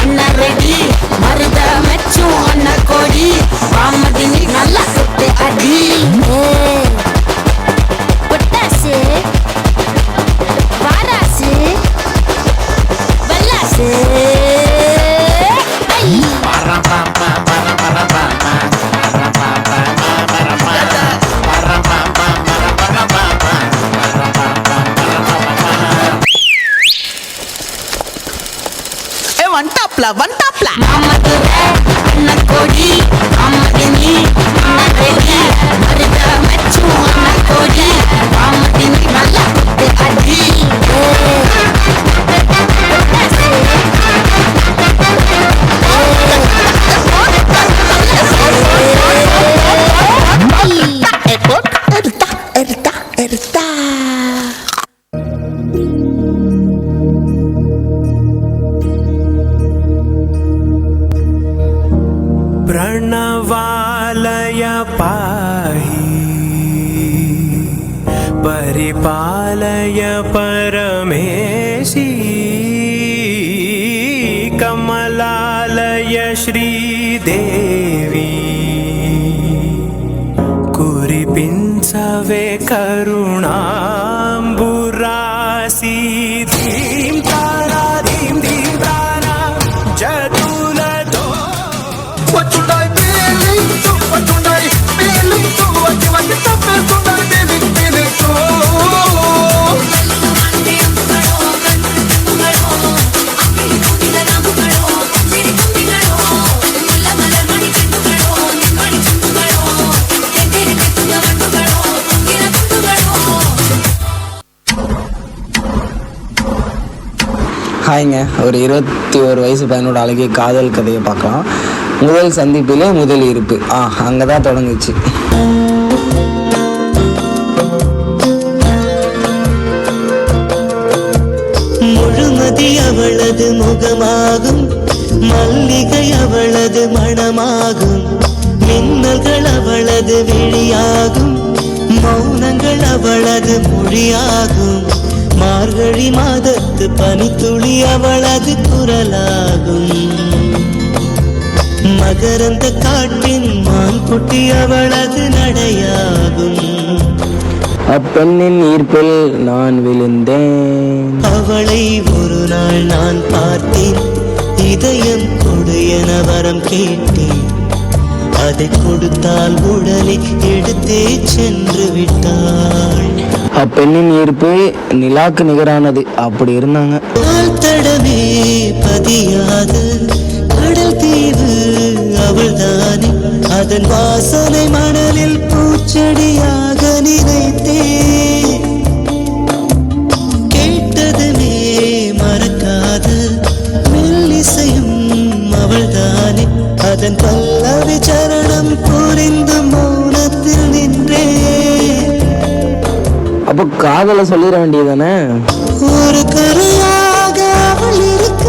அன்ன ரெடி மருத மெச்சும் அன்ன கொடி வாமதினி நல்லா குத்து அடி பொட்டாசு வாராசு வல்லாசு வண்டாப்ல மாமதுர அன்ன கொடி வாமதினி அன்ன ரெடி மருத மெச்சும் அன்ன கொடி வாமதினி நல்லா குத்து அடி प्रणवालय पाहि परिपालय परमेशी कमलालय श्रीदेवी कुरिपिंचवे करुणाम्बुरासी धीं तारा धीं धीं तारा जदुलतो ஹாய்ங்க, ஒரு 21 வயசு பையனோட அழகிய காதல் கதையை பார்க்கலாம். முதல் சந்திப்பிலே முதல் இருப்பு அங்கே தான் தொடங்குச்சு. முழுமதி அவளது முகமாகும், மல்லிகை அவளது மணமாகும், மின்னல்கள் அவளது விழியாகும், மௌனங்கள் அவளது மொழியாகும், மார்கழி மாதத்து பனித்துளி அவளது குரலாகும், மகரந்த காட்டின் மான்குட்டி அவளது நடையாகும். அப்பெண்ணின் ஈர்ப்பில் நான் விழுந்தேன். அவளை ஒரு நாள் நான் பார்த்தேன், இதயம் கொடு என வரம் கேட்டேன், அதை கொடுத்தால் உடலை எடுத்தே சென்று விட்டாள். அப்பெண்ணின் ஈர்ப்பு நிலாக்கு நிகரானது, அப்படி இருந்தாங்க. தடவே பதியாத கடல் தீவு அவள்தானே, அதன் வாசனை மணலில் பூச்செடியாக நினைத்தே, கேட்டதுமே மறக்காத மெல்லிசையும் அவள்தானே, அதன் பல்லவி சரணம் புரிந்து மௌனத்தில் நின்றே. அப்போ காதலை சொல்லிட வேண்டியதானே. ஒரு கரையாக அவள் இருக்க,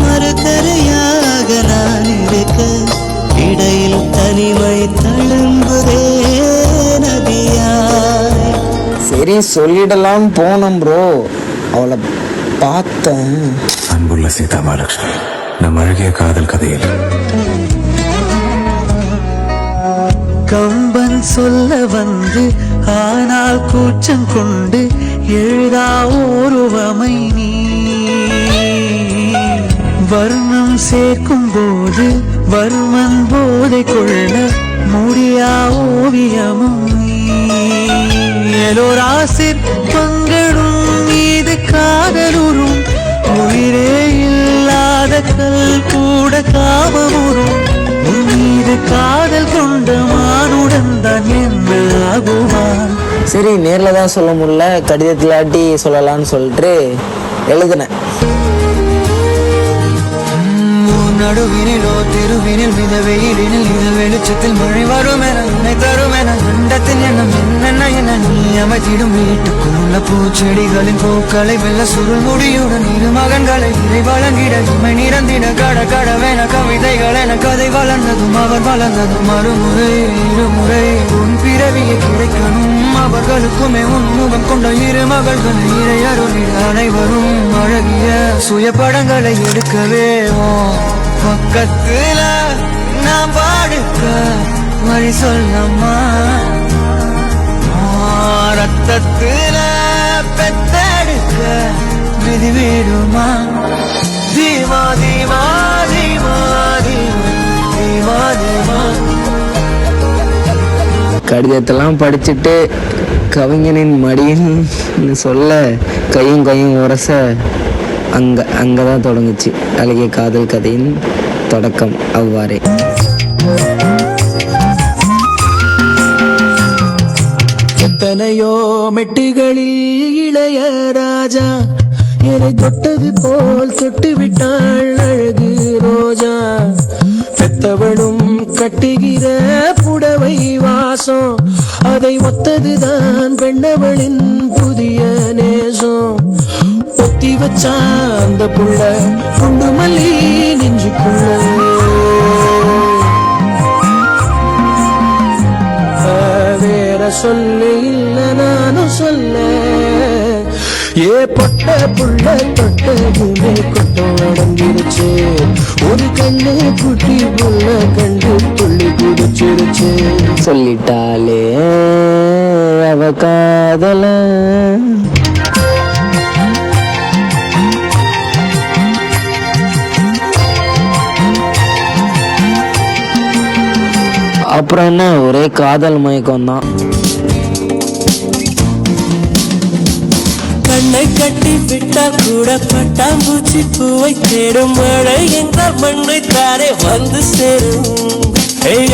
மறுகரையாக நான் இருக்க, இடையில் தனிமை தழும்புதே நதியாய். சரி சொல்லிடலாம் போனோம் ப்ரோ. அவளை பார்த்தேன். அன்புள்ள சீதா மகாலட்சுமி, நம் அழகிய காதல் கதையில் கம்பன் சொல்ல வந்து ஆனால் கூச்சம் கொண்டு எழுதா ஓருவமை நீ, வர்ணம் சேர்க்கும் போது வர்மன் போதை கொள்ள முடியா ஓவியமும் நீ, எலோரா சிற்பங்களும் மீது காதலுறும், உயிரே இல்லாத கல் கூட காமமுறும், மீது காதல் கொண்ட மானுடன் தான் என்ன ஆகுவான். சரி நேரில் தான் சொல்ல முடியல, கடிதத்திலாட்டி சொல்லலான்னு சொல்லிட்டு எழுதினேன். உன் நடுவினிலோ திருவினில் மித வெயிலினில் இத வெளிச்சத்தில் மழை வரும் என உன்னை தரும் என அண்டத்தின் எண்ணம் என்னென்ன என நீ அமைத்திடும் வீட்டுக்குள்ள பூச்செடிகளின் பூக்களை வெல்ல சுருள் முடியுடன் இரு மகன்களை இறை வழங்கிட இமை நிறந்திட கட கடவென கவிதைகள் என கதை வளர்ந்ததும் அவர் வளர்ந்ததும் மறுமுறை இருமுறை உன் பிறவியை கிடைக்கணும் அவர்களுக்குமே உன்முகம் கொண்ட இரு மகள்கள் இறை அருளிட அனைவரும் அழகிய சுய படங்களை எடுக்கவே பக்கத்துல நான் பாடுக்க வழி சொல்லம்மா ரத்தத்துல பெத்தெடுக்க விதி விடுமா தீமா தீமா தீமா தீமா தீமா. கடிதத்தெல்லாம் படிச்சுட்டு கவிஞனின் மடின்னு சொல்ல கையும் உரச அங்கதான் தொடங்குச்சு அழகிய காதல் கதையின் தொடக்கம். அவ்வாறே எத்தனையோ மெட்டுகளில் இளைய ராஜா என்னை தொட்டது போல் தொட்டு விட்டாள் அழகு ரோஜா. பெத்தவளும் கட்டுகிற புடவை வாசம் அதை ஒத்ததுதான் பெண்ணவளின் புதிய நேசம். ஒத்தி வச்சா அந்த புள்ள குண்டு மல்லி நெஞ்சுக்குள்ள வேற சொல்ல இல்ல நானும் சொல்ல ஏ பொட்ட புள்ள தொட்டதுமே கொட்டம் அடங்கிருச்சு. ஒரு கண்ணு குட்டி புள்ள கண்டு துள்ளி குதிச்சிருச்சு. சொல்லிட்டாலே அவ காதல அப்புறம் என்ன ஒரே காதல் மயக்கம் தான். கண்ணை கட்டி விட்டா கூட பட்டாம்பூச்சி பூவை தேடும் மழை என்ற மண்ணை தாரே வந்து சேரும்.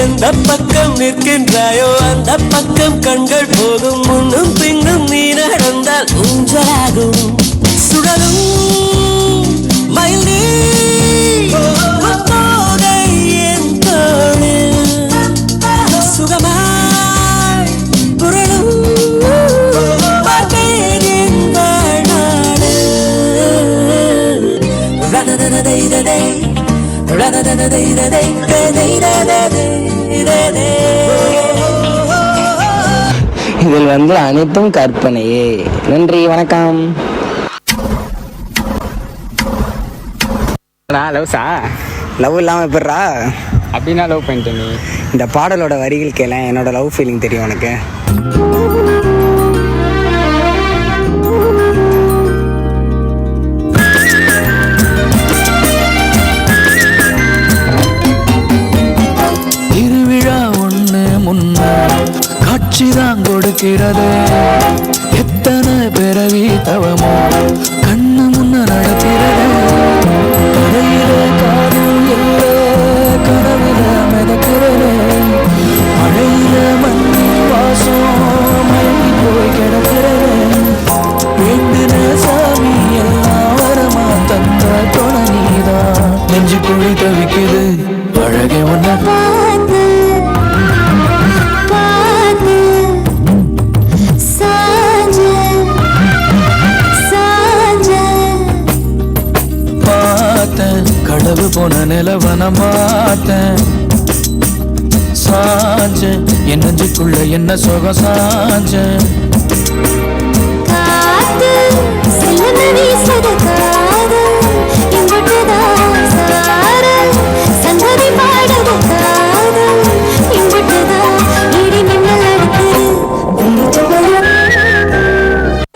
எந்த பக்கம் நிற்கின்றாயோ அந்த பக்கம் கண்கள் போகும். முன்னும் பின்னும் நீ நடந்தால் ஊஞ்சலாகும். சுடலும் மயில் என் தோளில் சுகமாய் புரளும் இதில் வந்து அனைத்தும் கற்பனையே. நன்றி, வணக்கம். லவ்ஸா? லவ் இல்லாமல் எப்படிரா? அப்படின்னா லவ் பண்ணிட்டேன். நீ இந்த பாடலோட வரிகள் கேள, என்னோட லவ் ஃபீலிங் தெரியும் உனக்கு. திருவிழா ஒண்ணு முன்ன காட்சிதான் கொடுக்கிறது. எத்தனை பிறவி தவமோ கண்ணு முன்ன நடக்கிறது. கதையில காதல் இல்ல கனவுல மிதக்கிறது. மழையில மண்ணின் வாசம் மயங்கி போய் கிடக்கிறது. வேண்டுன சாமி எல்லாம் வரமா தந்த துணை நீதான். நெஞ்சு குழி தவிக்குது அழகே ஒன்ன கடவு போன நிலவன மாத்தேன். சாஞ்சேன் என் நெஞ்சுக்குள்ள என்ன சுகம் சாஞ்சேன்.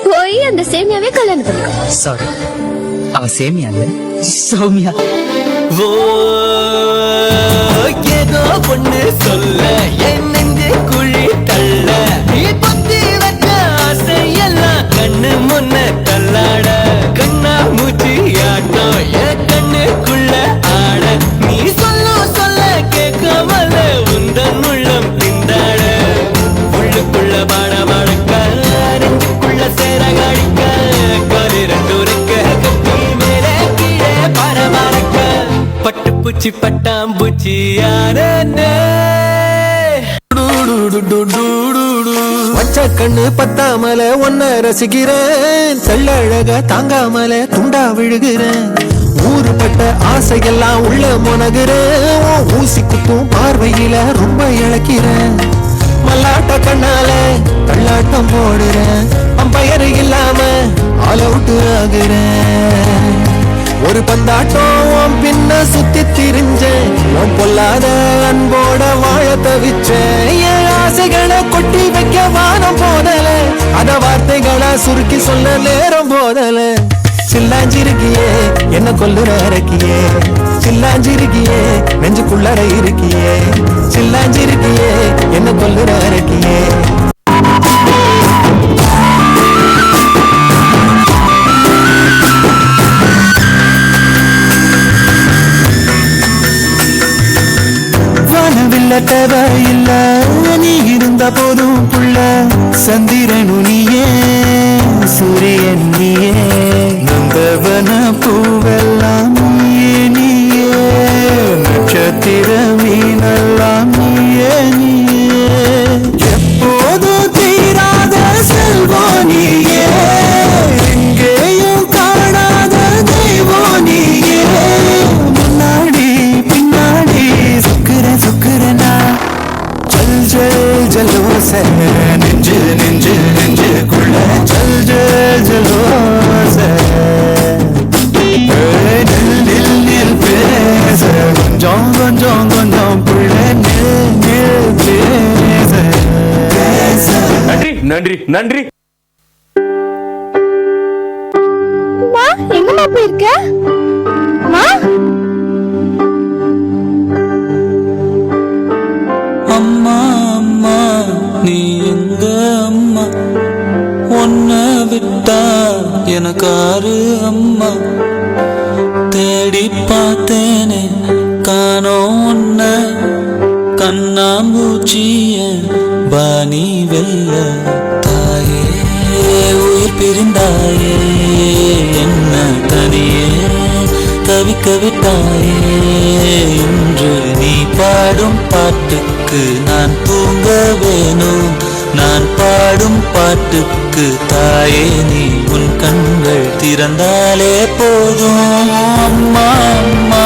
போய் அந்த சேமியாவே கல்யாணம் பண்ணிக்கோ. சாரி, அவ சேமியா இல்ல சௌமியா. ஏதோ பொண்ணு சொல்ல என் நெஞ்சு குழி தள்ள. நீ பத்தி வச்ச ஆசை எல்லாம் கண்ணு முன்ன தள்ளாட. கண்ணா மூச்சி ஆட்டம் என் கண்ணுக்குள்ள ஆட. நீ சொல்ல கேட்காமல உந்தன் உள்ளம் திண்டாட. உள்ளுக்குள்ள பாட பாடக்க நெஞ்சுக்குள்ள சேர காடிக்க. காலி ரெண்டு கட்டி மேலே கீழே பரமாறக்க. பட்டு பூச்சி பட்டாம்பூச்சியானே வச்ச கண்ணு பத்தாமல ஒன்ன ரசிக்கிறேன் செல்லழக தாங்காமல துண்டா விழுகிறேன் ஊருப்பட்ட ஆசையெல்லாம் உள்ள முனகிறேன் ஊசி குத்தும் பார்வையில ரொம்ப இழக்கிறேன் மல்லாட்ட கண்ணால தள்ளாட்டம் போடுறேன் அம்பயர் இல்லாம ஆல் அவுட் ஆகுறேன் ஒரு பந்தாட்டம் பின்ன சுத்தி திரிஞ்சேன் உன் பொல்லாத அன்போட வாழ தவிச்சேன் என் ஆசைகளை கொட்டி வைக்க வானம் போதல அத வார்த்தைகளை சுருக்கி சொல்ல நேரம் போதல சில்லாஞ்சிருக்கியே என்ன கொல்லுற இறக்கியே சில்லாஞ்சிருக்கியே நெஞ்சுக்குள்ளற இருக்கியே சில்லாஞ்சிருக்கியே என்ன கொல்லுற இறக்கியே தேவையில்ல நீ இருந்த போதும் புள்ள சந்திரனு நீயே சூரியன் நீயே நந்தவன பூவெல்லாம் நீயே நீயே நட்சத்திர மீனெல்லாம் நீயே நீயே எப்போது தீராத செல்வம் நீயே எங்கேயும் காணாத தெய்வம் நீயே முன்னாடி பின்னாடி சுக்குறனா ஜல் ஜல் ஜலோச நெஞ்சு நெஞ்சு நெஞ்சுக்குள்ள ஜல் ஜல் ஜலோச நில் பேச கொஞ்சம் கொஞ்சம் கொஞ்சம் புள்ள நில் பேச நன்றி நன்றி நன்றி. எங்கம்மா போயிருக்க? அம்மா அம்மா நீ எங்க அம்மா உன்னை விட்டா எனக்காரு அம்மா தேடி பார்த்தேனே காணோம் உன்ன கண்ணாம்பூச்சிய பாணி வெல்ல தாயே உயிர் பிரிந்தாயே என்ன தனியே தவிக்க விட்டாயே இன்று நீ பாடும் பாட்டுக்கு நான் தூங்க வேணும் நான் பாடும் பாட்டுக்கு தாயே நீ உன் கண்கள் திறந்தாலே போதும் அம்மா அம்மா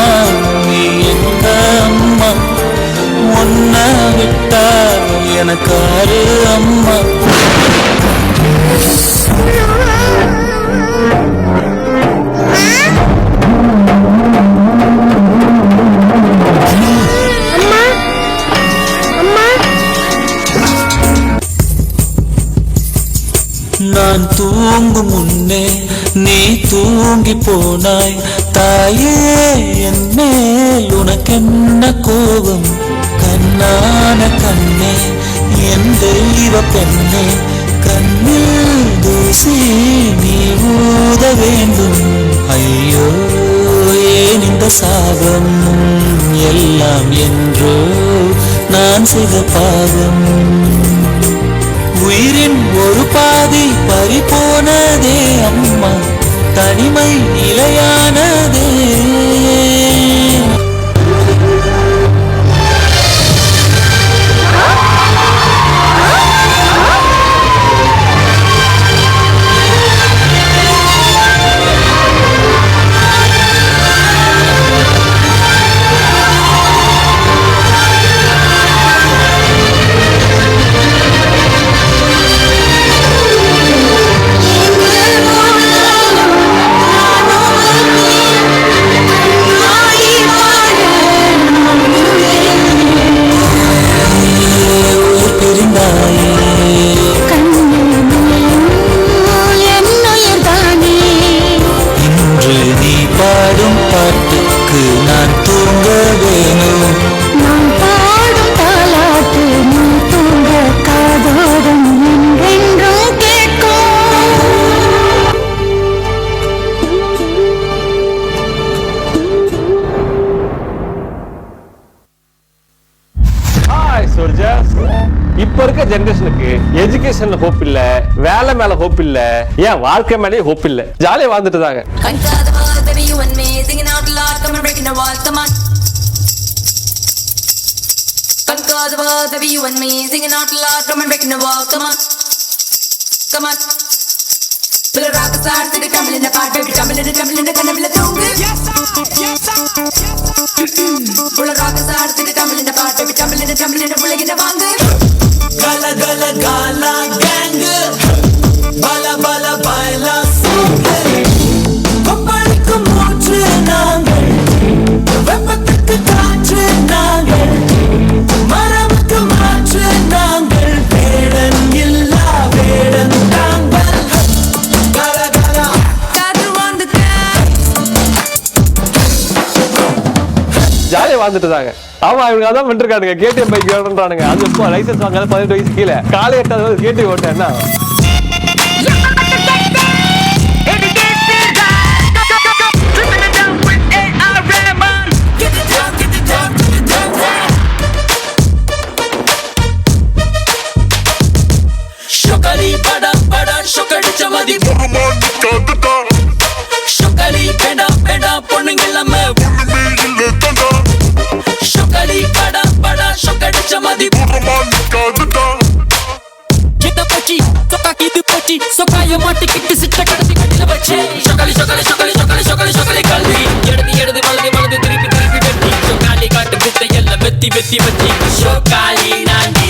நீ எங்க அம்மா உன்னை விட்டா எனக்காரு அம்மா நான் தூங்கும் முன்னே நீ தூங்கி போனாய் தாயே என் மேல் உனக்கென்ன கோபம் கண்ணான கண்ணே என் தெய்வ பெண்ணே கண்ணில் தூசி நீ ஊத வேண்டும் ஐயோ ஏன் இந்த சாபம் எல்லாம் என்றோ நான் செய்த பாவம் உயிரின் ஒரு பாதி பறிபோனதே அம்மா தனிமை நிலையானதே இப்ப இருக்க ஜெனரேஷனுக்கு எஜுகேஷன்ல ஹோப் இல்ல, வேலை மேல ஹோப் இல்ல, ஏன் வாழ்க்கை மேலே ஹோப் இல்ல, ஜாலியா வாழ்ந்துட்டு தாங்க. was about to be you and me singing out loud, come and breaking the wall. Come on, come on. Pull a rock star, sit it, tumble in the part, baby, tumble in the kind of a tongue. Yes, pull a rock star, sit it, tumble in the part, baby, tumble in the pull in the bang. Gala gala gala gang, bala bala bala song. Kopalikum motre naangal, veppathukku kaatru naangal, maravuku maatru naangal, vedan illa vedan taangal. Gala gala kaadu vandukka. ஜாலியா வாழ்ந்துட்டுதாங்க. ஆமா இவங்க அதான் பண்ணிருக்கானுங்க. KTM bike வேணும்ன்றானுங்க. அது இப்போ licence வாங்காத 18 வயசு கீழே காலை 8வது கேடிஎம் ஓட்ட என்ன ஷொக்கலி பேண்டா பேண்டா பொண்ணுங்க எல்லாமே ஷொக்கலி படா படா ஷொக்கடிச்ச மதி கிட்ட போச்சி சொக்கா கிது போச்சி சொக்காய மாட்டிக்கிட்டு சிட்ட கடத்தி கட்டில வச்சே ஷொக்கலி ஷொக்கலி ஷொக்கலி ஷொக்கலி ஷொக்கலி ஷொக்கலி கல்வி எடுது வலது திருப்பி வெட்டி ஷொக்காலி காட்டு வித்தை எல்லாம் வெத்தி வெத்தி வெத்தி ஷொக்காலி நாண்டி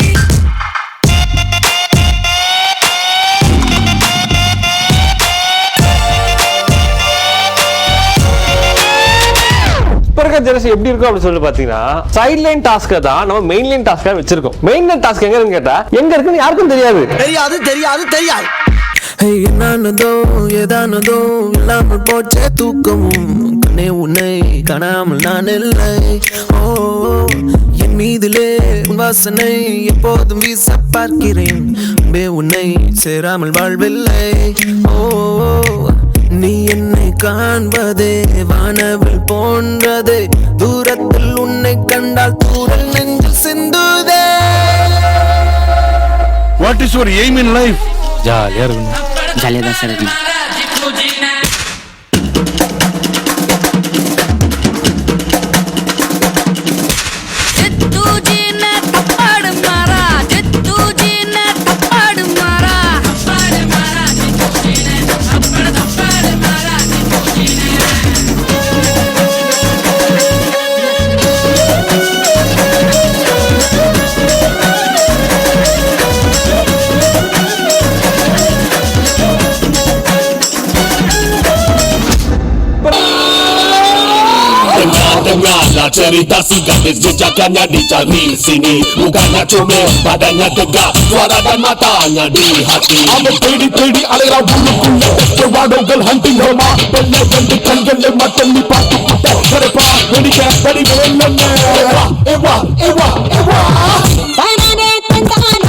ஜெனரேஷன் எப்படி இருக்கும் அப்படின்னு சொல்லி பாத்தீங்கன்னா சைட் லைன் டாஸ்க் தான் நம்ம மெயின் லைன் டாஸ்கா வச்சிருக்கோம். மெயின் லைன் டாஸ்க் எங்க இருக்குன்னு கேட்டா எங்க இருக்குன்னு யாருக்கும் தெரியாது. தெரியாது என்னானதோ ஏதானதோ இல்லாமல் போச்சே தூக்கமும் கண்ணே உன்னை காணாமல் நான் இல்லை. ஓ என் மீதிலே உன் வாசனை எப்போதும் வீச பார்க்கிறேன். உன்னை சேராமல் வாழ்வில்லை. ஓ நீ என்னை காண்பதே வானவில் போன்றதே, தூரத்தில் உன்னை கண்டால் தூரல் நெஞ்சில் சிந்துதே. What is your aim in life? ஜாலியா இருக்கணும். ஜாலியா தான் சார் இருக்கணும். La cerita gadis jejaknya dicari sini, mukanya comel, badannya tegak, suara dan matanya di hati. Amat pedi alega bulukulla, kewadongal hunting homa, belle bende kangalle matam ni patu kita, kerepa vedika padi vellanne. Ewa. Tanane tanane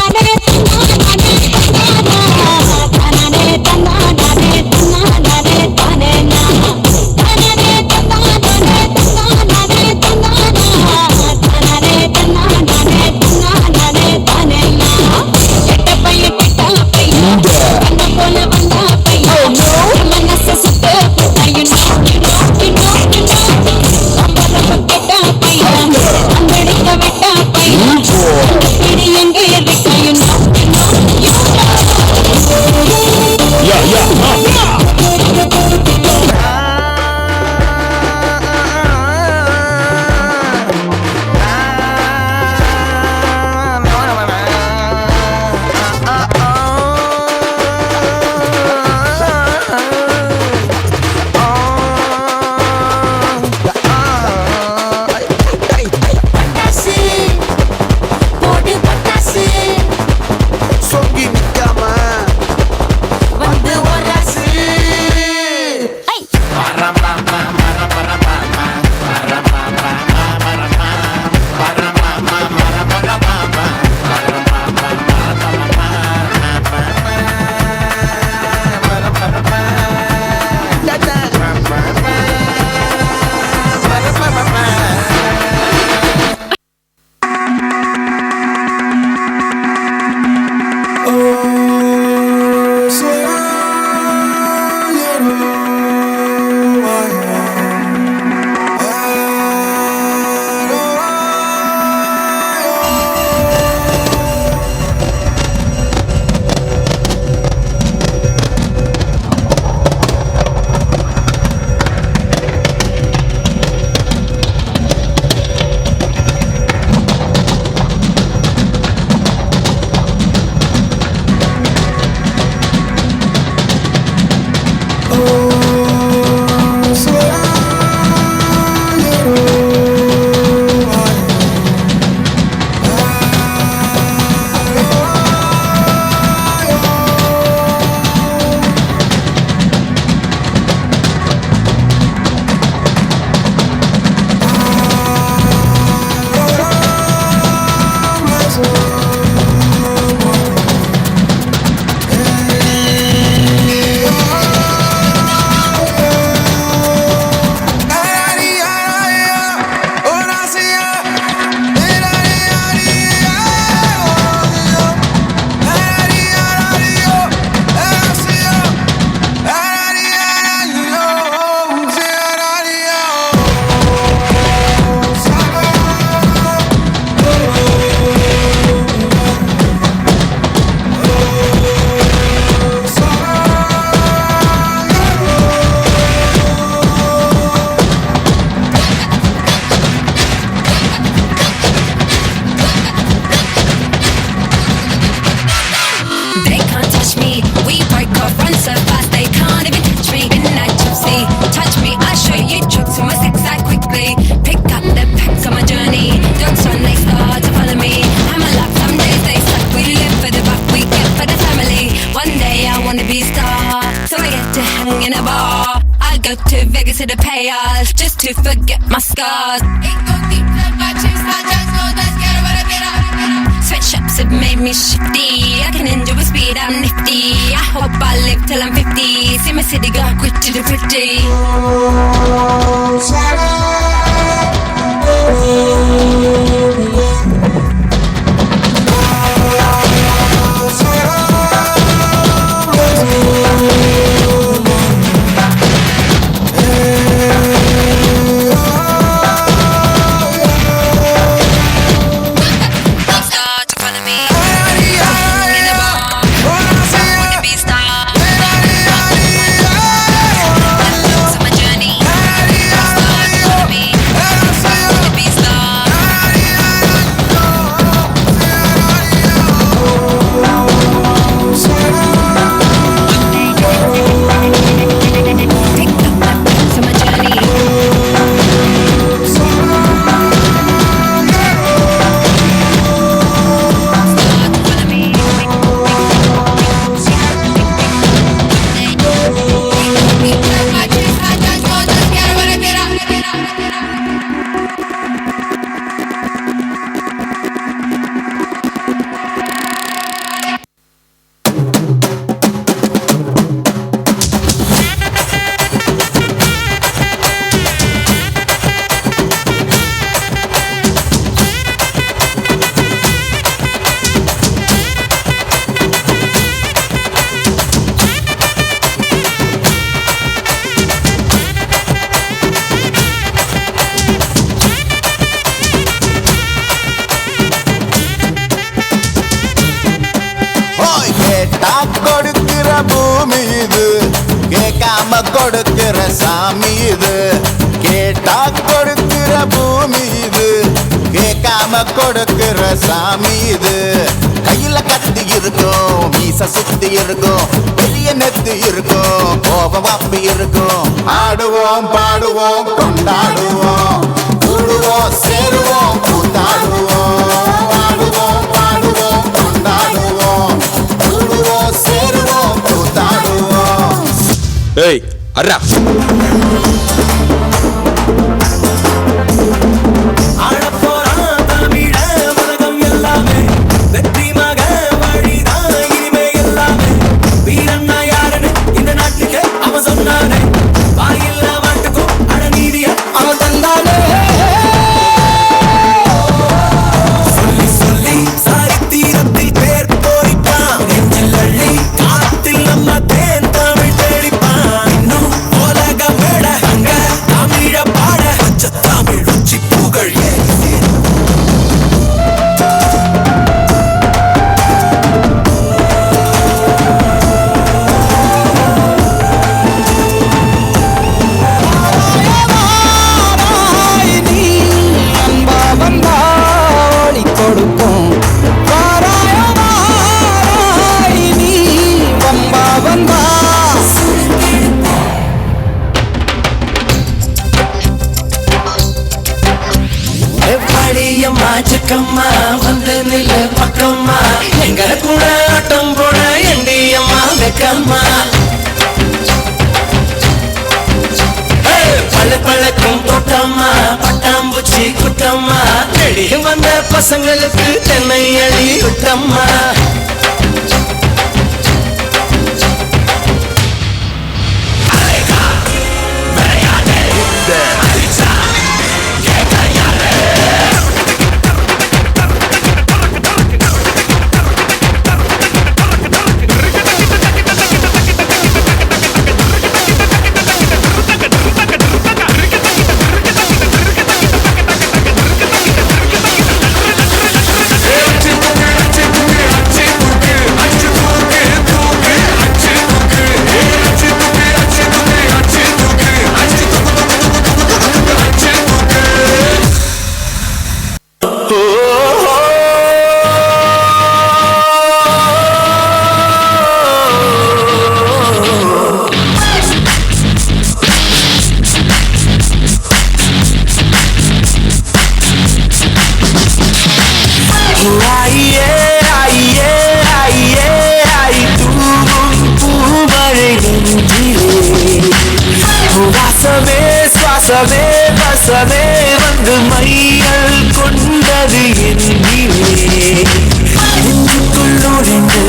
scales just to forget my scars. Sweatshops have made me shifty. I can enjoy the speed, I'm nifty. I hope I live till I'm 50. See my city got quick to the 50. பூமி இது கேட்காம கொடுக்கிற சாமி இது கேட்டா கொடுக்கிற பூமி இது கேட்காம கொடுக்கிற சாமி இது கையில கத்தி இருக்கும் மீச சுத்தி இருக்கும் பெரிய நெத்தி இருக்கும் கோபம் வாப்பி இருக்கும் ஆடுவோம் பாடுவோம் கொண்டாடுவோம் கூடுவோம் சேருவோம் கூத்தாடுவோம் ஆடுவோம் பாடுவோம் கொண்டாடுவோம் கூடுவோம் சேருவோம் கூத்தாடுவோம். ஏய் அர்ரா சிக்கம்மா வந்து நில பக்கம்மா எங்க கூட ஆட்டம் போட எண்டியம்மா வெக்கம்மா பழ பழக்கும் தோட்டம்மா பட்டாம்பூச்சி குட்டம்மா தேடி வந்த பசங்களுக்கு தென்னை அழி விட்டம்மா ரசமே வந்து மையல் கொண்டது என்னிலே நெஞ்சுக்குள் நுழைந்து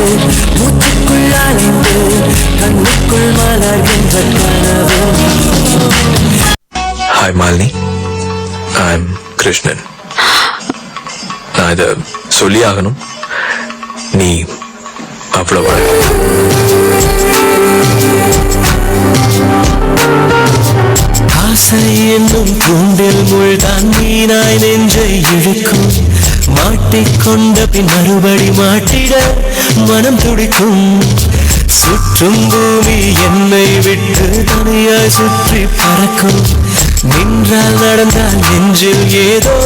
மூச்சுக்குள் அலைந்து கண்ணுக்குள் மலர்கின்ற கனவு. Hi Malini, I'm Krishnan. நான் இதை சொல்லி ஆகணும், நீ அவ்வளவு ஆசை என்னும் கூண்டில் முள்தான் மீனாய் நெஞ்சை இழுக்கும். மாட்டிக்கொண்ட பின் மறுபடி மாட்டிட மனம் துடிக்கும். சுற்றும் பூமி என்னை விட்டு தனியாய் சுற்றி பறக்கும். நின்றால் நடந்தால் நெஞ்சில் ஏதோ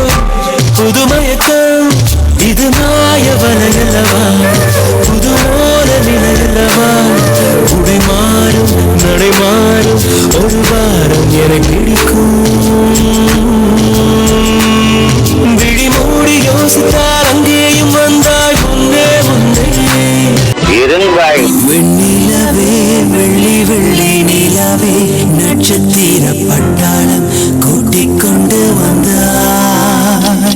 புதுமயக்கம். இது மாய வலையல்லவா, புதுமோன நிலையல்லவா. உடை மாறும் நடை மாறும் ஒரு வாரம் என பிடிக்கும். விழி மூடி யோசித்தால் அங்கேயும் வந்தாய் முன்னே முன்னே இருங்கள். வெண்ணிலவே வெள்ளி வெள்ளி நிலவே நட்சத்திர பட்டாளம் கூட்டிக் கொண்டு வந்தாய்.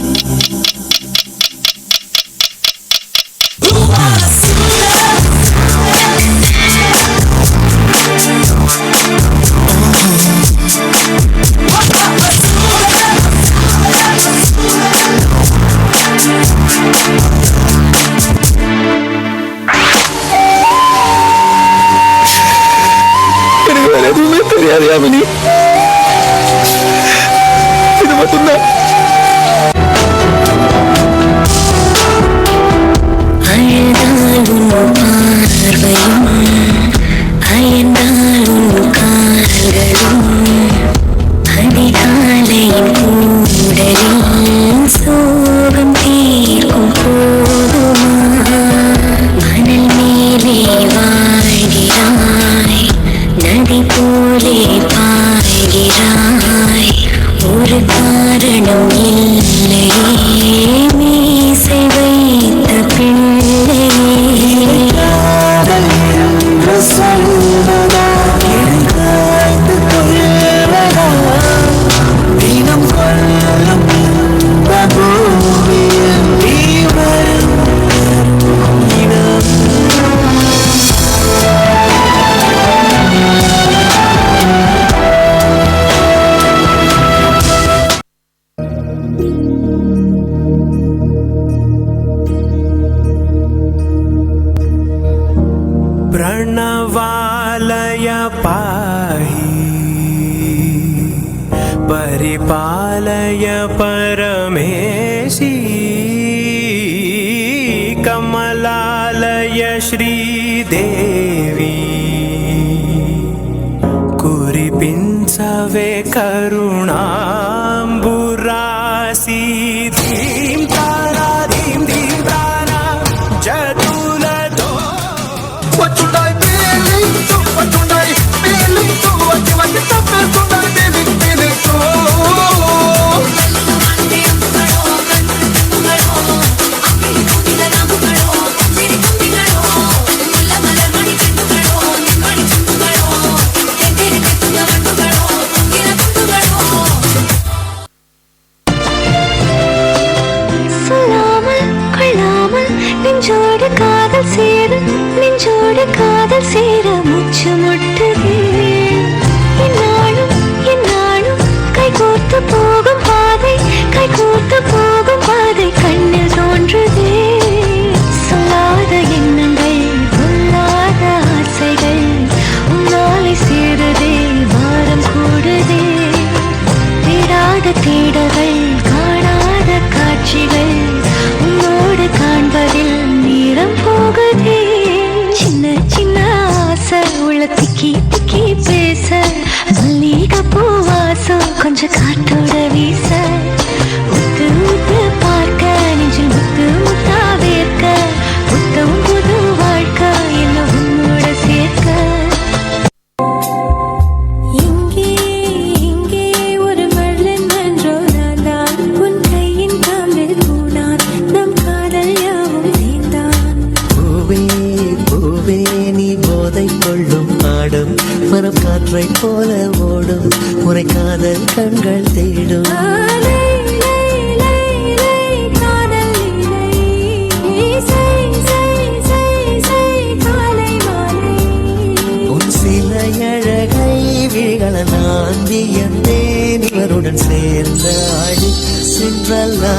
எதுவுமே தெரியாது யாமினி, இது மட்டும்தான். அயர்ந்தால் உன் பார்வையும் அயர்ந்தால் உன் கால்களும் அதிகாலையின் கூடலில் சோகம் தீர்க்கும் போதுமா. மணல் மேலே வாழ்கிறாய், நதி போலே பாய்கிறாய். ஒரு காரணம் இல்லையே மீசை வைத்த பிள்ளையே. காதல் என்று சொல்வதா காய்ந்து கொள்வதா தினம் கொள்ளும் இந்த பூமியில் நீ வரும் இனம். प्रणवालय पाहि परिपालय परमेशी कमलालय श्रीदेवी कुरिपिंचवे करुणाम्बुरासी धीं तारा धीं धीं तारा जतुलतो. What should I be to? What should I be to? What you want to stop me? Should I be to? நெஞ்சோடு காதல் சேர நெஞ்சோடு காதல் சேர மூச்சு முட்டுதே. என்னாலும் என்னாலும் கைகோர்த்து போகும் பாதை கைகோர்த்து போகும் பாதை கண்ணில் தோன்றுதே. சொல்லாத எண்ணங்கள் சொல்லாத ஆசைகள் உன்னாலை சேருதே. பாரம் கூடுதே. தேடாத தேடகள் காணாத காட்சிகள் உன்னோடு காண்பதில் நேரம் போகுதே. சின்ன சின்ன ஆசை உள்ள திக்கி திக்கி பேச மல்லிகை பூவாசம் கொஞ்சம் காற்றோட வீச முத்து முத்து பார்க்க நெஞ்சில் முத்து முத்தா வேர்க்க புத்தம் புது வாழ்க்கை என்ன உன்னோட சேர்க்க. மரம் காற்றை போல ஓடும் உரை காதல் கண்கள் நாடு Cinderella.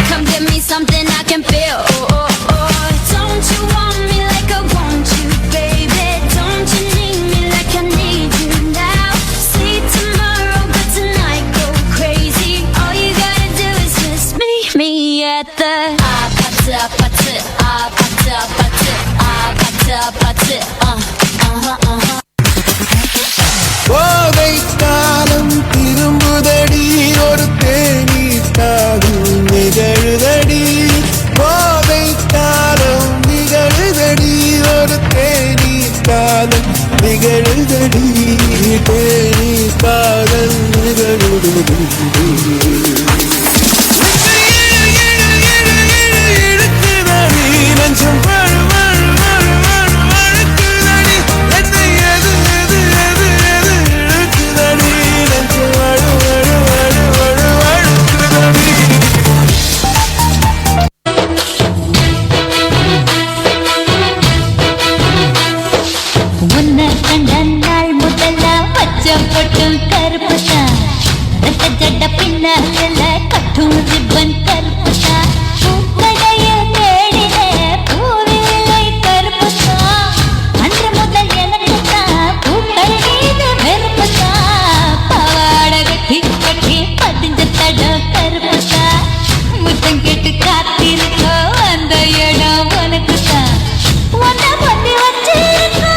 Come give me something I can feel. Oh, oh, oh. Don't you want me like I want you, baby? Don't you need me like I need you now? See tomorrow, but tonight go crazy. All you gotta do is just meet me at the apatı, apatı, apatı. போதை காலம் திரும்புதடி ஒரு தேனி காலம் நிகழுதடி. போதை காலம் நிகழுதடி ஒரு தேனி காலம் நிகழுதடி. தேனி காதல் நிகழுதடி. இழுக்குதடி நெஞ்சம் வழு வழு வழு வழு வழுக்குதடி. என்னை எது எது எது எது இழுக்குதடி. நெஞ்சம் வழு வழு வழு வழு வழுக்குதடி. உன்னை கண்ட நாள் முதல்ல பச்சை பொட்டும் கருப்பு தான். ரத்த ஜட பின்னால கட்டும் ரிப்பன் கருப்பு தான். பூக்கடைய தேடின பூவிலை கருப்பு தான். அன்று முதல் எனக்கு தான் பூக்கள் மீது வெறுப்பு தான். பாவாட கட்டி கட்டி பதிஞ்ச தடம் கருப்பு தான். முத்தம் கேட்டு காத்திருக்கோ அந்த இடம் உனக்கு தான். உன்னை பண்ணி வச்சிருக்கோம்.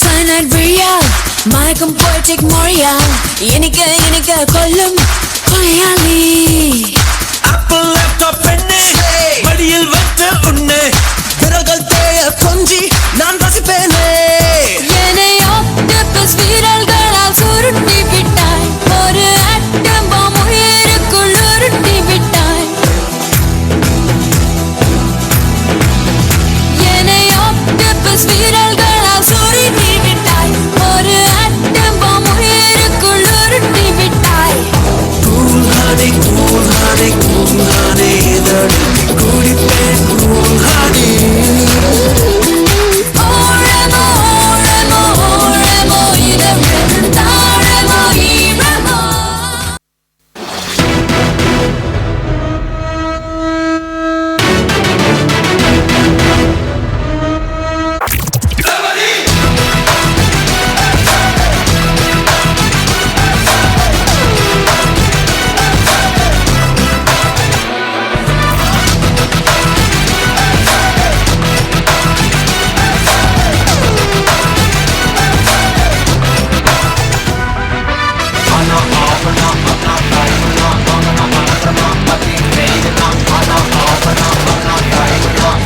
Cyanide real மயக்கம் poetic moria. இனிக்க கொல்லும் கொலையாளி. Apple laptop பெண்ணே மடியில் வைத்த உன்னை விரல்கள் தேய கொஞ்சி நான் ரசிப்பேனே. என்னை octopus வீரல்களால் சுருட்டி விட்டாய். ஒரு atom bomb உயிருக்குள் உருட்டி விட்டாய். என்னை octopus வீரல்களால் சுருட்டி விட்டாய். ஒரு atom bomb உயிருக்குள் உருட்டி விட்டாய். Cool honey, cool honey, cool honey, இதழில் குடிப்பேன் cool honey. ஓரமோ ஓரமோ ஓரமோ இதழ் தாழமோ ஈரமோ.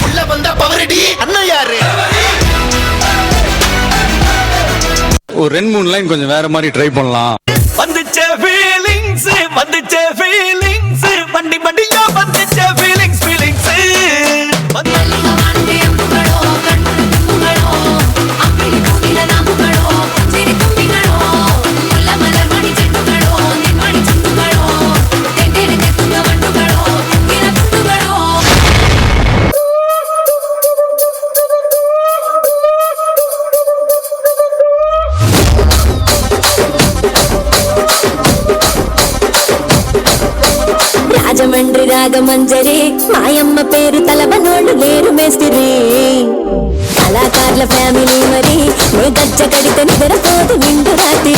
உள்ள வந்த பவரடி அண்ணன் யாரு? ஒரு 2-3 லைன் கொஞ்சம் வேற மாதிரி ட்ரை பண்ணலாம். வந்துச்சே feelings வந்துச்சே feelings வண்டி வண்டியா வந்துச்சே feelings రాజమండ్రి రాగమంజరి మాయమ్మ పేరు తలవనోళ్ళు లేరు మేస్తిరి. కళాకారుల ఫ్యామిలీ మరి నే గజ్జ కడితే నిద్రపోదు నిండు రాత్రి.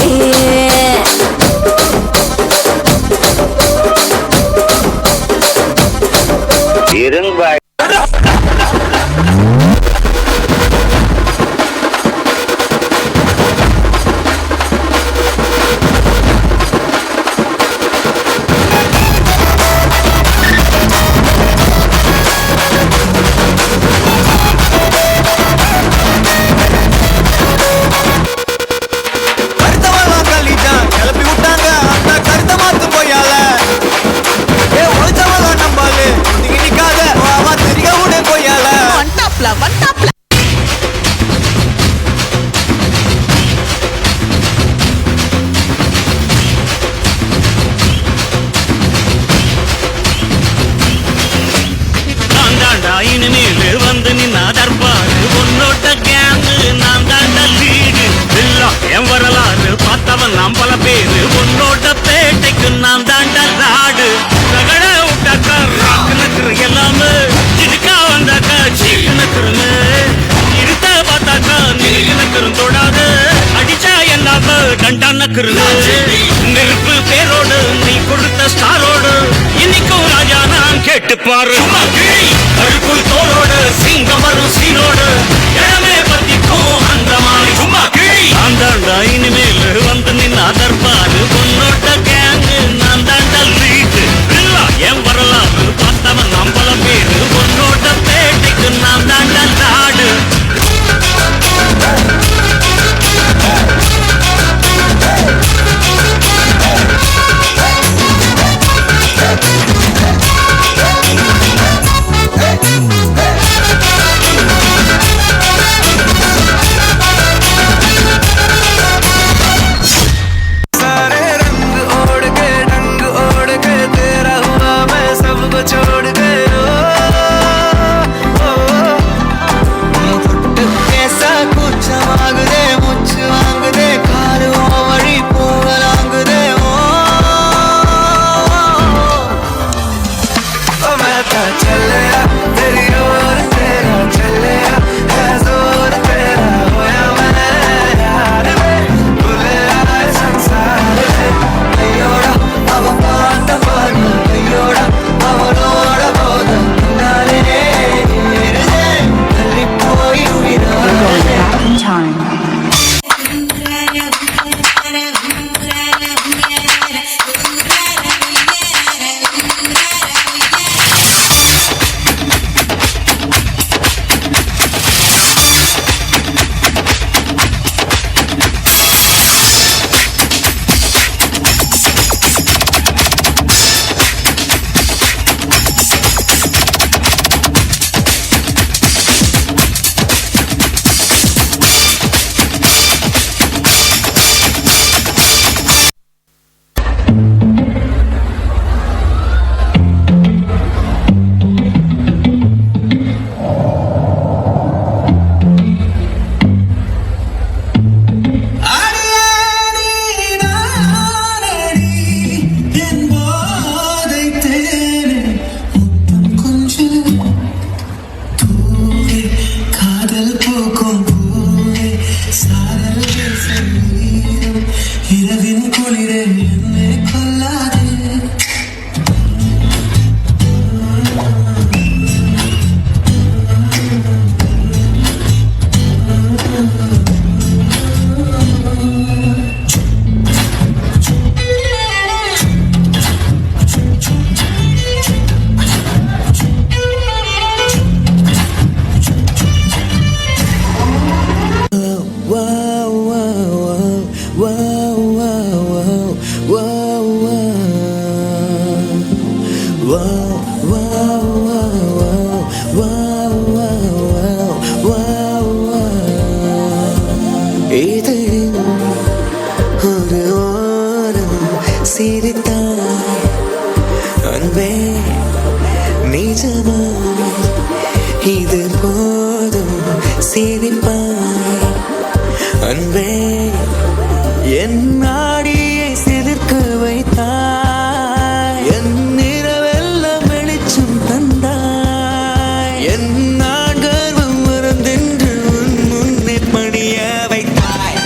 நக்குறது நெருப்பு பேரோடு நீ கொடுத்த ஸ்டாரோடு இன்னைக்கும் ராஜா நான் கேட்டு பாரு அழுக்குள் தோளோடு சிங்கம் வரும் சீரோடு இடமே பத்திக்கும் அந்த மாதிரி சும்மா கிழி நான் தாண்டா இனிமேல் வந்து நின்று அதற்பாரு பொன்னோட்ட கேங்கு நான் தாண்டா லீட்டு என் வரலாறு பார்த்தவன் நம்பள பேரு பொன்னோட்ட பேட்டைக்கு நான் தாண்டா நாடு இது போதும் சிரிப்பாய் அன்பே என் நாடியை சிலிர்க்க வைத்தாய் என் நிறவெல்லாம் வெளிச்சம் தந்தாய் என் நான் கர்வம் மறந்தென்று உன் முன்னே பணிய வைத்தாய்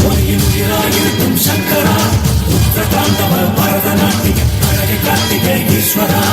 உலகின் உயிராயிருக்கும் சங்கரா உத்தரகாண்டவ பரதநாட்டிய அழகை கார்த்திகை ஈஸ்வரா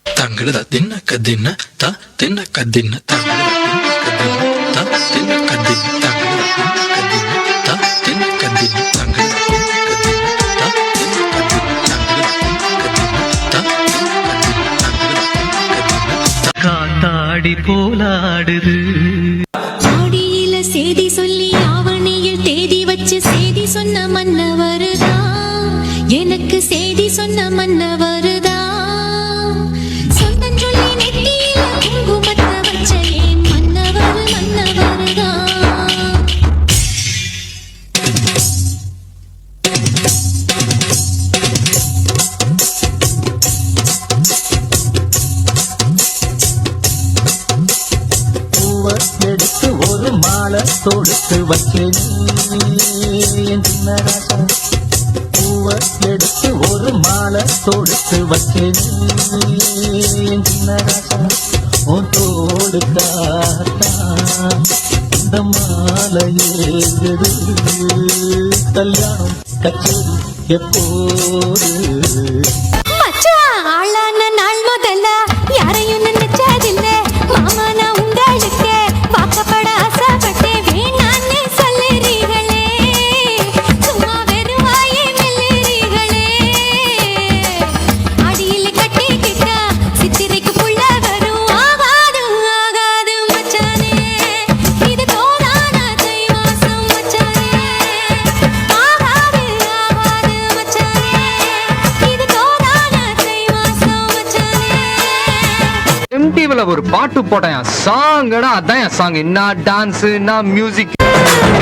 ತಂಗಳದ ತಿನ್ನ ಕದ್ದಿನ್ನ ತ ತಿನ್ನ ಕದ್ದಿನ್ನ ತಂಗಳದ ತಿನ್ನ ಕದ್ದಿನ್ನ ತಂಗಳದ ತ ತಿನ್ನ ಕದ್ದಿನ್ನ ತಂಗಳದ காத்தாடி போலாடுது ஆடியில சேதி சொல்லி ஆவணியில் தேதி வச்சு சேதி சொன்ன மன்னவருதா எனக்கு சேதி சொன்ன மன்னவருதா சொந்தம் சொல்லி நெத்தியில குங்குமத்தை வச்ச ஏன் மன்னவர் மன்னவருதா மாலை தொடுத்து வச்சேன் என் சின்ன ராசா பூவை எடுத்து ஒரு மாலை தொடுத்து வச்சேன் என் சின்ன ராசா உன் தோடுக்காத்தான் இந்த மாலை ஏகுது கல்யாணம் கச்சேரி எப்போது ஆளான நாள் முதல்ல யாரையும் நினைச்சதில்ல மாமா நான் உங்களுக்கு வாக்கப்பட ஆசைப்பட்டேன் வேணான்னு சொல்லுறீங்களே சும்மா வெறும் வாயை மெல்லுறீங்களே அடியில் கட்டிக்கிட்டா சித்திரைக்கு புள்ள வரும் ஆகாது ஆகாது மச்சானே இது தோதான தை மாசம் மச்சானே ஆகாது ஆகாது மச்சானே இது தோதான தை மாசம் மச்சானே எம்டிவில ஒரு பாட்டு போட்டேன் சாங்கடா அதான் என் சாங் என்ன டான்ஸ் என்ன மியூசிக்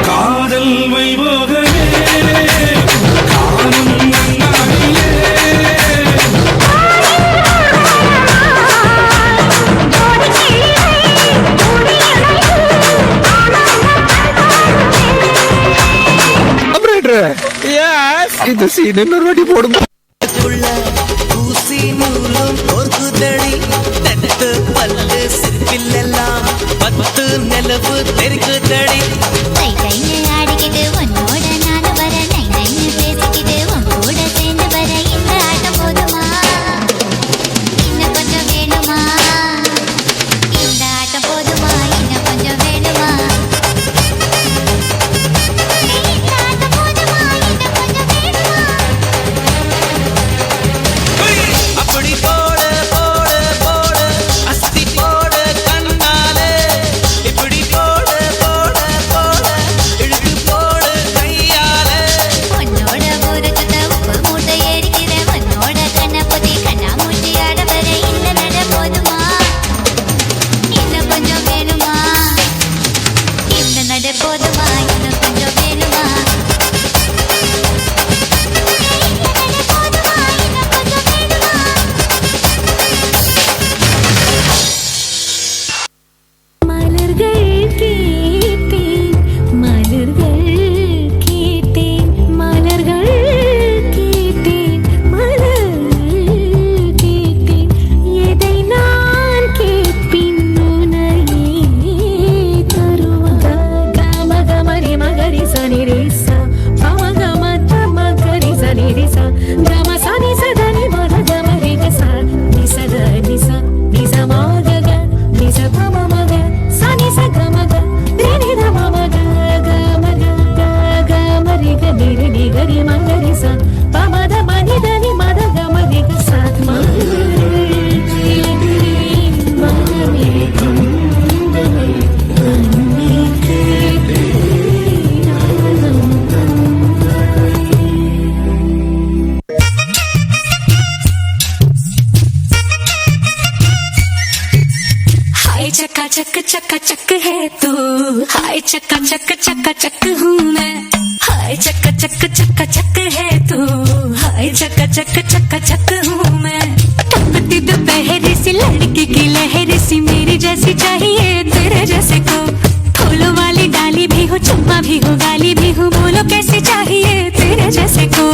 காதல் வைபோகமே காணும் நன்னாடியே இந்த சீன் இன்னொரு வாட்டி போடுங்க ஊசி நூலும் பொறுக்குதடி தட்டு பல்லு சிற்பில்லெல்லாம் 10 நிலவு தெருக்குதடி கை கைன்னு ஆடிக்கிட்டு உன்னோட நானும் வர நை நைன்னு பேசிக்கிட்டு உன் கூட சேர்ந்து வர இந்த ஆட்டம் போதுமா இன்னும் கொஞ்சம் வேணுமா இந்த ஆட்டம் போதுமா இன்னும் கொஞ்சம் வேணுமா இந்த ஆட்டம் போதுமா இன்னும் கொஞ்சம் வேணுமா அப்படி போட போட போட அஸ்தி போட கண்ணாலே இப்படி போட போட போட இழுத்து போட கையாலே உன்னோட ஒரு சுத்த உப்பு மூட்டை ஏறிக்கிற உன்னோட கண்ணை பொத்தி கண்ணா மூட்டி ஆட வர இந்த நட போதுமா இன்னும் கொஞ்சம் வேணுமா இந்த நட போதுமா இன்னும் கொஞ்சம் வேணுமா மலர்கள் கேட்டேன் மலர்கள் கேட்டேன் மலர்கள் கேட்டேன் மலர்கள் கேட்டேன் எதை நான் கேட்பின் உனையே தருவா கம கமரி மகரி சனி ரேசா பம கம தம கரி சனி ரேசா கம சனி சதனி மத கமரி கசா நிசத நிச நிச மக நிச பம மக சனி ச கம க ரினி த மம க கம க கமரி க நிரி நி கரி மகரி ச பம த மனி த நி மத கமரி க ச हाय चक्का चक है तू हाय चक्का चक हूँ मैं हाय चक्का चक है तू हाय चक्का चक हूँ मैं टपकती दोपहर सी लड़की की लहर सी मेरी जैसी चाहिए तेरे जैसे को फूलों वाली डाली भी हो चुम्मा भी हो गाली भी हो बोलो कैसे चाहिए तेरे जैसे को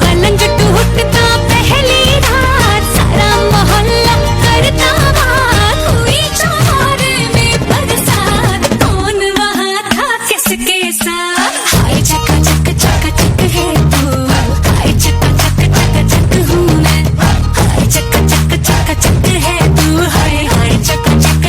पलंग टूटता पहली रात सारा मोहल्ला करता बात हुई चौहार में बरसात कौन वहाँ था किसके साथ हाय चक्का चक है तू हाय चक्का चक हूँ मैं हाय चक्का चक है तू हाय चक्का चक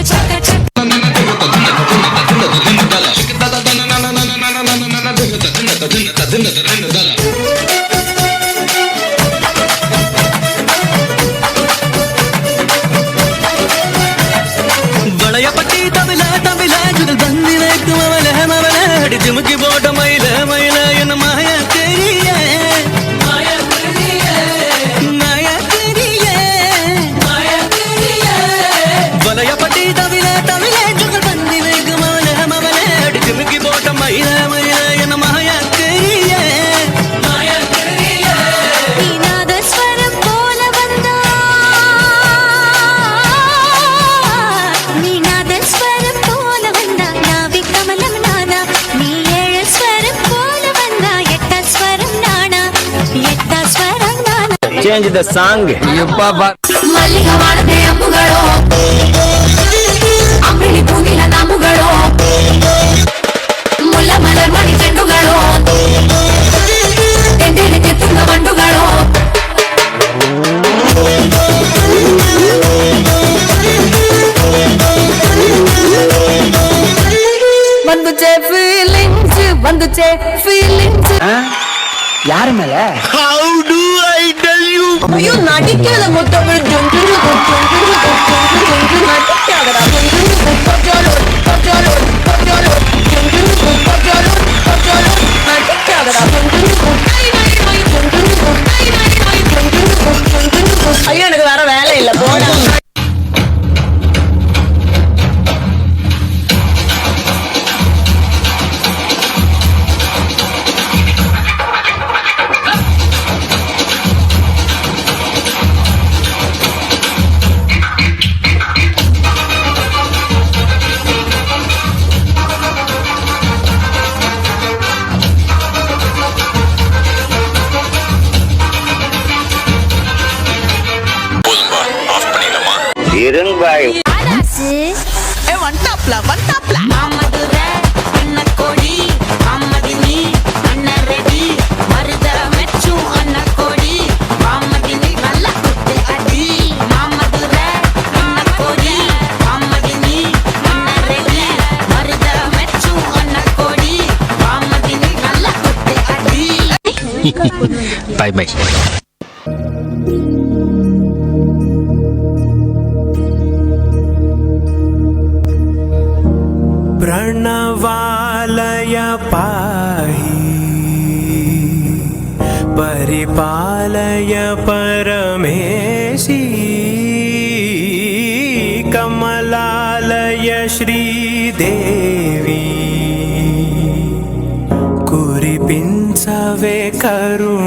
change the song. ಮಲ್ಲಿಗೆ ಮಾಡದೆ ಅಂಬುಗಳು ಅಂಬಿಳಿ ಪೂಗಿಲ ನಾಮುಗಳು ಮುಲ್ಲ ಮಲರ್ ಮಣಿ ಚೆಂಡುಗಳು ತೆಂಡೆಗೆ ತುಂಗ ಬಂಡುಗಳು ಬಂದುಚೆ ಫೀಲಿಂಗ್ಸ್ ಬಂದುಚೆ ಫೀಲಿಂಗ್ಸ್ யாரு மேல How do I tell you? ஐயோ நடிக்காத மொத்தம் ஐயோ எனக்கு வேற வேலை இல்ல போட இருங்காய் Bye bye. प्रणवालय पाहि परिपालय परमेशी कमलालय श्रीदेवी कुरिपिंचवे करुणांबुरासी